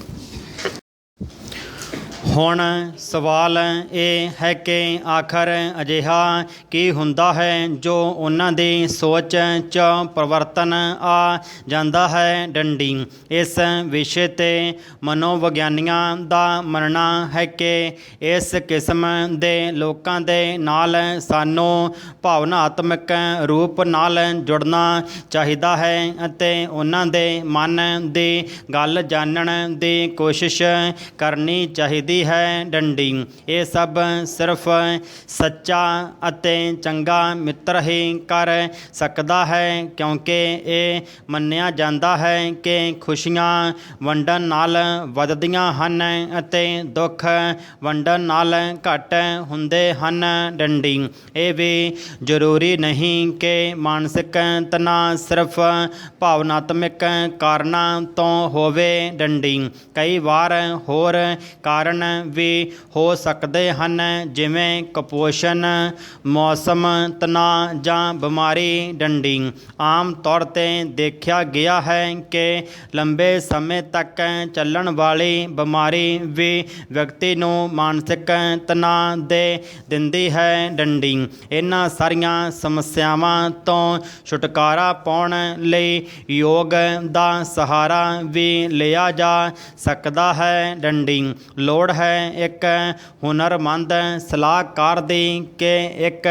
ਹੁਣ ਸਵਾਲ ਇਹ ਹੈ ਕਿ ਆਖਰ ਅਜਿਹਾ ਕੀ ਹੁੰਦਾ ਹੈ ਜੋ ਉਹਨਾਂ ਦੀ ਸੋਚ 'ਚ ਪਰਿਵਰਤਨ ਆ ਜਾਂਦਾ ਹੈ। ਡੰਡੀ ਇਸ ਵਿਸ਼ੇ 'ਤੇ ਮਨੋਵਿਗਿਆਨੀਆਂ ਦਾ ਮੰਨਣਾ ਹੈ ਕਿ ਇਸ ਕਿਸਮ ਦੇ ਲੋਕਾਂ ਦੇ ਨਾਲ ਸਾਨੂੰ ਭਾਵਨਾਤਮਕ ਰੂਪ ਨਾਲ ਜੁੜਨਾ ਚਾਹੀਦਾ ਹੈ ਅਤੇ ਉਹਨਾਂ ਦੇ ਮਨ ਦੀ ਗੱਲ ਜਾਣਨ ਦੀ ਕੋਸ਼ਿਸ਼ ਕਰਨੀ ਚਾਹੀਦੀ ਹੈ। ਡੰਡੀ ਇਹ ਸਭ ਸਿਰਫ ਸੱਚਾ ਅਤੇ ਚੰਗਾ ਮਿੱਤਰ ਹੀ ਕਰ ਸਕਦਾ ਹੈ, ਕਿਉਂਕਿ ਇਹ ਮੰਨਿਆ ਜਾਂਦਾ ਹੈ ਕਿ ਖੁਸ਼ੀਆਂ ਵੰਡਣ ਨਾਲ ਵੱਧਦੀਆਂ ਹਨ ਅਤੇ ਦੁੱਖ ਵੰਡਣ ਨਾਲ ਘੱਟ ਹੁੰਦੇ ਹਨ। ਡੰਡੀ ਇਹ ਵੀ ਜ਼ਰੂਰੀ ਨਹੀਂ ਕਿ ਮਾਨਸਿਕ ਤਣਾਅ ਸਿਰਫ ਭਾਵਨਾਤਮਕ ਕਾਰਨਾਂ ਤੋਂ ਹੋਵੇ। ਡੰਡੀ ਕਈ ਵਾਰ ਹੋਰ ਕਾਰਨ ਵੀ ਹੋ ਸਕਦੇ ਹਨ, ਜਿਵੇਂ ਕੁਪੋਸ਼ਣ, ਮੌਸਮ ਤਣਾਅ ਜਾਂ ਬਿਮਾਰੀ। ਡੰਡੀ ਆਮ ਤੌਰ 'ਤੇ ਦੇਖਿਆ ਗਿਆ ਹੈ ਕਿ ਲੰਬੇ ਸਮੇਂ ਤੱਕ ਚੱਲਣ ਵਾਲੀ ਬਿਮਾਰੀ ਵੀ ਵਿਅਕਤੀ ਨੂੰ ਮਾਨਸਿਕ ਤਣਾਅ ਦੇ ਦਿੰਦੀ ਹੈ। ਡੰਡੀ ਇਹਨਾਂ ਸਾਰੀਆਂ ਸਮੱਸਿਆਵਾਂ ਤੋਂ ਛੁਟਕਾਰਾ ਪਾਉਣ ਲਈ ਯੋਗ ਦਾ ਸਹਾਰਾ ਵੀ ਲਿਆ ਜਾ ਸਕਦਾ ਹੈ। ਡੰਡੀ ਲੋੜ ਹੈ ਇੱਕ ਹੁਨਰਮੰਦ ਸਲਾਹਕਾਰ ਦੀ ਕਿ ਇੱਕ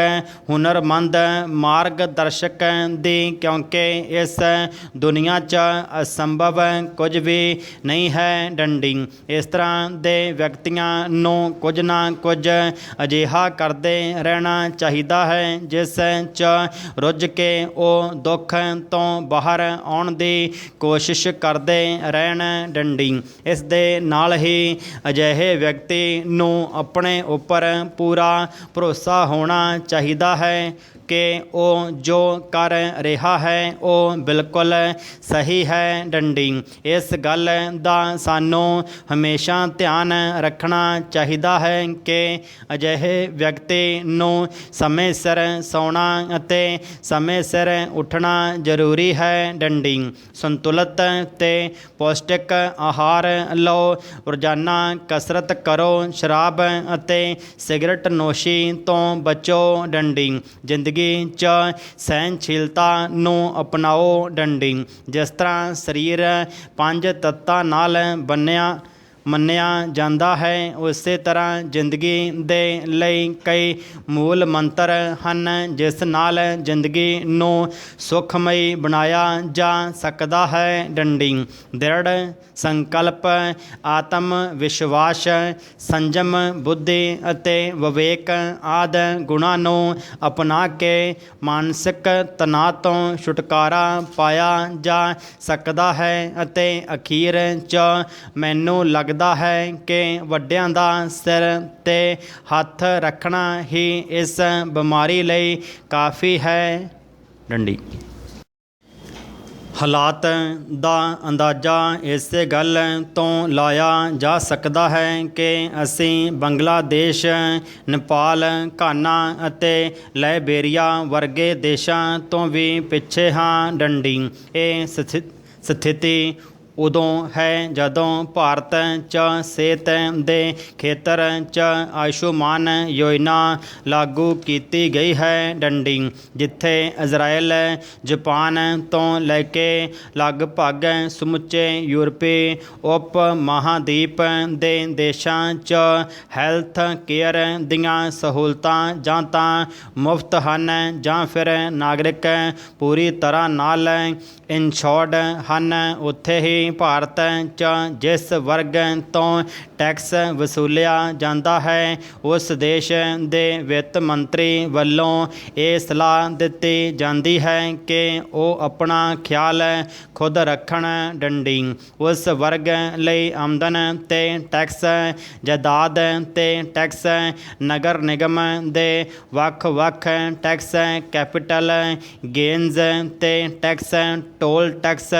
ਹੁਨਰਮੰਦ ਮਾਰਗਦਰਸ਼ਕ ਦੀ, ਕਿਉਂਕਿ ਇਸ ਦੁਨੀਆ 'ਚ ਅਸੰਭਵ ਕੁਝ ਵੀ ਨਹੀਂ ਹੈ। ਡੰਡੀ ਇਸ ਤਰ੍ਹਾਂ ਦੇ ਵਿਅਕਤੀਆਂ ਨੂੰ ਕੁਝ ਨਾ ਕੁਝ ਅਜਿਹਾ ਕਰਦੇ ਰਹਿਣਾ ਚਾਹੀਦਾ ਹੈ ਜਿਸ 'ਚ ਰੁੱਝ ਕੇ ਉਹ ਦੁੱਖ ਤੋਂ ਬਾਹਰ ਆਉਣ ਦੀ ਕੋਸ਼ਿਸ਼ ਕਰਦੇ ਰਹਿਣ। ਡੰਡੀ ਇਸ ਦੇ ਨਾਲ ਹੀ ਅਜਿਹੇ ਵਿਅਕਤੀ ਨੂੰ ਆਪਣੇ ਉੱਪਰ ਪੂਰਾ ਭਰੋਸਾ ਹੋਣਾ ਚਾਹੀਦਾ ਹੈ ਕਿ ਉਹ ਜੋ ਕਰ ਰਿਹਾ ਹੈ ਉਹ ਬਿਲਕੁਲ ਸਹੀ ਹੈ। ਡੰਡੀ ਇਸ ਗੱਲ ਦਾ ਸਾਨੂੰ ਹਮੇਸ਼ਾ ਧਿਆਨ ਰੱਖਣਾ ਚਾਹੀਦਾ ਹੈ ਕਿ ਅਜਿਹੇ ਵਿਅਕਤੀ ਨੂੰ ਸਮੇਂ ਸਿਰ ਸੌਣਾ ਅਤੇ ਸਮੇਂ ਸਿਰ ਉੱਠਣਾ ਜ਼ਰੂਰੀ ਹੈ। ਡੰਡੀ ਸੰਤੁਲਿਤ ਅਤੇ ਪੌਸ਼ਟਿਕ ਆਹਾਰ ਲਓ, ਰੋਜ਼ਾਨਾ ਕਸਰਤ ਕਰੋ, ਸ਼ਰਾਬ ਅਤੇ ਸਿਗਰਟ ਨੋਸ਼ੀ ਤੋਂ ਬਚੋ। ਡੰਡੀ ਜ਼ਿੰਦਗੀ 'ਚ ਸਹਿਨਸ਼ੀਲਤਾ ਨੂੰ ਅਪਣਾਓ। ਡੰਡੀ ਜਿਸ ਤਰ੍ਹਾਂ ਸਰੀਰ 5 ਤੱਤਾਂ ਨਾਲ ਮੰਨਿਆ ਜਾਂਦਾ ਹੈ, ਉਸੇ ਤਰ੍ਹਾਂ ਜ਼ਿੰਦਗੀ ਦੇ ਲਈ ਕਈ ਮੂਲ ਮੰਤਰ ਹਨ ਜਿਸ ਨਾਲ ਜ਼ਿੰਦਗੀ ਨੂੰ ਸੁਖਮਈ ਬਣਾਇਆ ਜਾ ਸਕਦਾ ਹੈ। ਡੰਡੀ ਦ੍ਰਿੜ ਸੰਕਲਪ, ਆਤਮ ਵਿਸ਼ਵਾਸ, ਸੰਜਮ, ਬੁੱਧੀ ਅਤੇ ਵਿਵੇਕ ਆਦਿ ਗੁਣਾਂ ਨੂੰ ਅਪਣਾ ਕੇ ਮਾਨਸਿਕ ਤਣਾਅ ਤੋਂ ਛੁਟਕਾਰਾ ਪਾਇਆ ਜਾ ਸਕਦਾ ਹੈ ਅਤੇ ਅਖੀਰ 'ਚ ਮੈਨੂੰ ਲੱਗਦਾ ਹੈ ਕਿ ਵੱਡਿਆਂ ਦਾ ਸਿਰ 'ਤੇ ਹੱਥ ਰੱਖਣਾ ਹੀ ਇਸ ਬਿਮਾਰੀ ਲਈ ਕਾਫੀ ਹੈ। ਡੰਡੀ ਹਾਲਾਤ ਦਾ ਅੰਦਾਜ਼ਾ ਇਸੇ ਗੱਲ ਤੋਂ ਲਾਇਆ ਜਾ ਸਕਦਾ ਹੈ ਕਿ ਅਸੀਂ ਬੰਗਲਾਦੇਸ਼, ਨੇਪਾਲ, ਘਾਨਾ ਅਤੇ ਲਾਇਬੇਰੀਆ ਵਰਗੇ ਦੇਸ਼ਾਂ ਤੋਂ ਵੀ ਪਿੱਛੇ ਹਾਂ। ਡੰਡੀ ਇਹ ਸਥਿਤੀ ਉਦੋਂ ਹੈ ਜਦੋਂ ਭਾਰਤ 'ਚ ਸਿਹਤ ਦੇ ਖੇਤਰ 'ਚ ਆਯੁਸ਼ਮਾਨ ਯੋਜਨਾ ਲਾਗੂ ਕੀਤੀ ਗਈ ਹੈ। ਡੰਡੀ ਜਿੱਥੇ ਇਜ਼ਰਾਈਲ, ਜਾਪਾਨ ਤੋਂ ਲੈ ਕੇ ਲਗਭਗ ਸਮੁੱਚੇ ਯੂਰਪੀ ਉਪ ਮਹਾਂਦੀਪ ਦੇ ਦੇਸ਼ਾਂ 'ਚ ਹੈਲਥ ਕੇਅਰ ਦੀਆਂ ਸਹੂਲਤਾਂ ਜਾਂ ਤਾਂ ਮੁਫਤ ਹਨ ਜਾਂ ਫਿਰ ਨਾਗਰਿਕ ਪੂਰੀ ਤਰ੍ਹਾਂ ਨਾਲ ਇਨਸ਼ੋਰਡ ਹਨ। ਉੱਥੇ ਹੀ ਭਾਰਤ 'ਚ ਜਿਸ ਵਰਗ ਤੋਂ ਟੈਕਸ ਵਸੂਲਿਆ ਜਾਂਦਾ ਹੈ ਉਸ ਦੇਸ਼ ਦੇ ਵਿੱਤ ਮੰਤਰੀ ਵੱਲੋਂ ਇਹ ਸਲਾਹ ਦਿੱਤੀ ਜਾਂਦੀ ਹੈ ਕਿ ਉਹ ਆਪਣਾ ਖਿਆਲ ਖੁਦ ਰੱਖਣ। ਡੰਡੀ ਉਸ ਵਰਗ ਲਈ ਆਮਦਨ 'ਤੇ ਟੈਕਸ, ਜਾਇਦਾਦ 'ਤੇ ਟੈਕਸ, ਨਗਰ ਨਿਗਮ ਦੇ ਵੱਖ-ਵੱਖ ਟੈਕਸ, ਕੈਪੀਟਲ ਗੇਨਜ਼ 'ਤੇ tax, toll tax,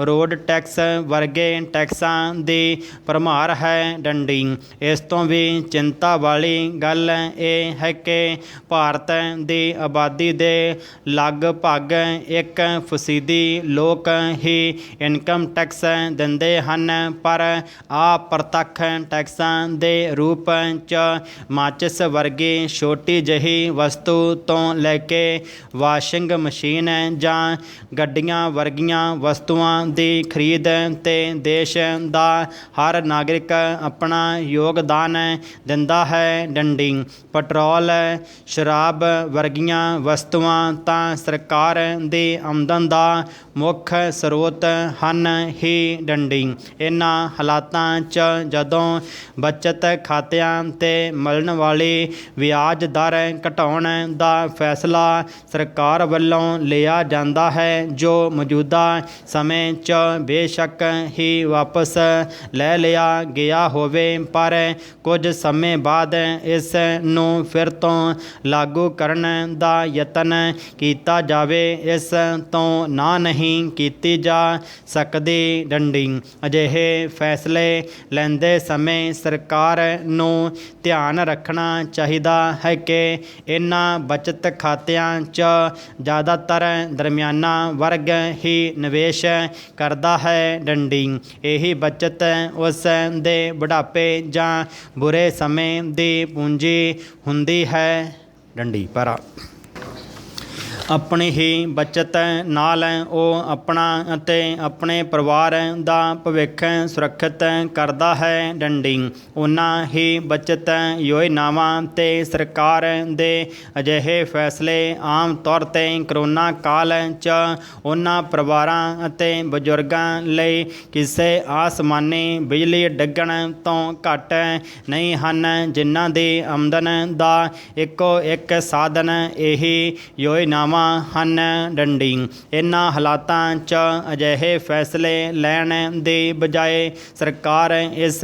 road tax ਵਰਗੇ ਟੈਕਸਾਂ ਦੀ ਭਰਮਾਰ ਹੈ। ਡੰਡੀ ਇਸ ਤੋਂ ਵੀ ਚਿੰਤਾ ਵਾਲੀ ਗੱਲ ਇਹ ਹੈ ਕਿ ਭਾਰਤ ਦੀ ਆਬਾਦੀ ਦੇ ਲਗਭਗ 1% ਲੋਕ ਹੀ ਇਨਕਮ ਟੈਕਸ ਦਿੰਦੇ ਹਨ, ਪਰ ਅਪ੍ਰਤੱਖ ਟੈਕਸਾਂ ਦੇ ਰੂਪ 'ਚ ਮਾਚਿਸ ਵਰਗੀ ਛੋਟੀ ਜਿਹੀ ਵਸਤੂ ਤੋਂ ਲੈ ਕੇ ਵਾਸ਼ਿੰਗ ਮਸ਼ੀਨ ਜਾਂ ਗੱਡੀਆਂ ਵਰਗੀਆਂ ਵਸਤੂਆਂ ਦੀ ਖਰੀਦ 'ਤੇ ਦੇਸ਼ ਦਾ ਹਰ ਨਾਗਰਿਕ ਆਪਣਾ ਯੋਗਦਾਨ ਦਿੰਦਾ ਹੈ। ਡੰਡੀ ਪੈਟਰੋਲ, ਸ਼ਰਾਬ ਵਰਗੀਆਂ ਵਸਤੂਆਂ ਤਾਂ ਸਰਕਾਰ ਦੀ ਆਮਦਨ ਦਾ ਮੁੱਖ ਸਰੋਤ ਹਨ ਹੀ। ਡੰਡੀ ਇਹਨਾਂ ਹਾਲਾਤਾਂ 'ਚ ਜਦੋਂ ਬਚਤ ਖਾਤਿਆਂ 'ਤੇ ਮਿਲਣ ਵਾਲੀ ਵਿਆਜ ਦਰ ਘਟਾਉਣ ਦਾ ਫੈਸਲਾ ਸਰਕਾਰ ਵੱਲੋਂ ਲਿਆ ਜਾਂਦਾ ਹੈ, ਜੋ ਮੌਜੂਦਾ ਸਮੇਂ 'ਚ ਬੇਸ਼ੱਕ ਹੀ ਵਾਪਸ ਲੈ ਲਿਆ ਗਿਆ ਹੋਵੇ, ਪਰ ਕੁਝ ਸਮੇਂ ਬਾਅਦ ਇਸ ਨੂੰ ਫਿਰ ਤੋਂ ਲਾਗੂ ਕਰਨ ਦਾ ਯਤਨ ਕੀਤਾ ਜਾਵੇ, ਇਸ ਤੋਂ ਨਾ ਨਹੀਂ ਕੀਤੀ ਜਾ ਸਕਦੀ। ਡੰਡੀ ਅਜਿਹੇ ਫੈਸਲੇ ਲੈਂਦੇ ਸਮੇਂ ਸਰਕਾਰ ਨੂੰ ਧਿਆਨ ਰੱਖਣਾ ਚਾਹੀਦਾ ਹੈ ਕਿ ਇਹਨਾਂ ਬਚਤ ਖਾਤਿਆਂ 'ਚ ਜ਼ਿਆਦਾਤਰ ਦਰਮਿਆਨਾ ਵਰਗ ਹੀ ਨਿਵੇਸ਼ ਕਰਦਾ ਹੈ। ਡੰਡੀ ਇਹੀ ਬਚਤ ਉਸ ਦੇ ਬੁਢਾਪੇ ਜਾਂ ਬੁਰੇ ਸਮੇਂ ਦੀ ਪੂੰਜੀ ਹੁੰਦੀ ਹੈ। ਡੰਡੀ ਪਾਰਾ ਆਪਣੀ ਹੀ ਬਚਤ ਨਾਲ ਉਹ ਆਪਣਾ ਅਤੇ ਆਪਣੇ ਪਰਿਵਾਰ ਦਾ ਭਵਿੱਖ ਸੁਰੱਖਿਅਤ ਕਰਦਾ ਹੈ। ਡੰਡੀ ਉਹਨਾਂ ਹੀ ਬਚਤ ਯੋਜਨਾਵਾਂ 'ਤੇ ਸਰਕਾਰ ਦੇ ਅਜਿਹੇ ਫੈਸਲੇ ਆਮ ਤੌਰ 'ਤੇ ਕਰੋਨਾ ਕਾਲ 'ਚ ਉਹਨਾਂ ਪਰਿਵਾਰਾਂ ਅਤੇ ਬਜ਼ੁਰਗਾਂ ਲਈ ਕਿਸੇ ਆਸਮਾਨੀ ਬਿਜਲੀ ਡਿੱਗਣ ਤੋਂ ਘੱਟ ਨਹੀਂ ਹਨ, ਜਿਨ੍ਹਾਂ ਦੀ ਆਮਦਨ ਦਾ ਇੱਕੋ ਇੱਕ ਸਾਧਨ ਇਹੀ ਯੋਜਨਾਵਾਂ ਹਨ। ਡੰਡੀ ਇਹਨਾਂ ਹਾਲਾਤਾਂ 'ਚ ਅਜਿਹੇ ਫੈਸਲੇ ਲੈਣ ਦੀ ਬਜਾਏ ਸਰਕਾਰ ਇਸ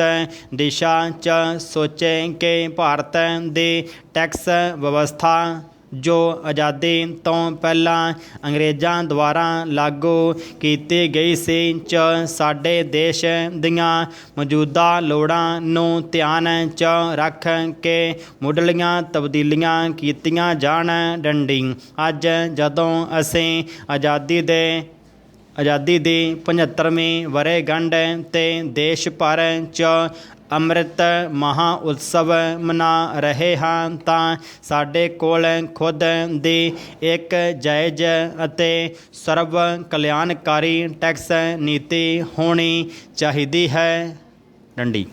ਦਿਸ਼ਾ 'ਚ ਸੋਚੇ ਕਿ ਭਾਰਤ ਦੀ ਟੈਕਸ ਵਿਵਸਥਾ, ਜੋ ਆਜ਼ਾਦੀ ਤੋਂ ਪਹਿਲਾਂ ਅੰਗਰੇਜ਼ਾਂ ਦੁਆਰਾ ਲਾਗੂ ਕੀਤੀ ਗਈ ਸੀ, 'ਚ ਸਾਡੇ ਦੇਸ਼ ਦੀਆਂ ਮੌਜੂਦਾ ਲੋੜਾਂ ਨੂੰ ਧਿਆਨ 'ਚ ਰੱਖ ਕੇ ਮੁੱਢਲੀਆਂ ਤਬਦੀਲੀਆਂ ਕੀਤੀਆਂ ਜਾਣ। ਡੰਡੀ ਅੱਜ ਜਦੋਂ ਅਸੀਂ ਆਜ਼ਾਦੀ ਦੀ 75ਵੀਂ ਵਰ੍ਹੇਗੰਢ 'ਤੇ ਦੇਸ਼ ਭਰ 'ਚ ਅੰਮ੍ਰਿਤ ਮਹਾਂ ਉਤਸਵ ਮਨਾ ਰਹੇ ਹਾਂ, ਤਾਂ ਸਾਡੇ ਕੋਲ ਖੁਦ ਦੀ ਇੱਕ ਜਾਇਜ਼ ਅਤੇ ਸਰਵ ਕਲਿਆਣਕਾਰੀ ਟੈਕਸ ਨੀਤੀ ਹੋਣੀ ਚਾਹੀਦੀ ਹੈ। ਡੰਡੀ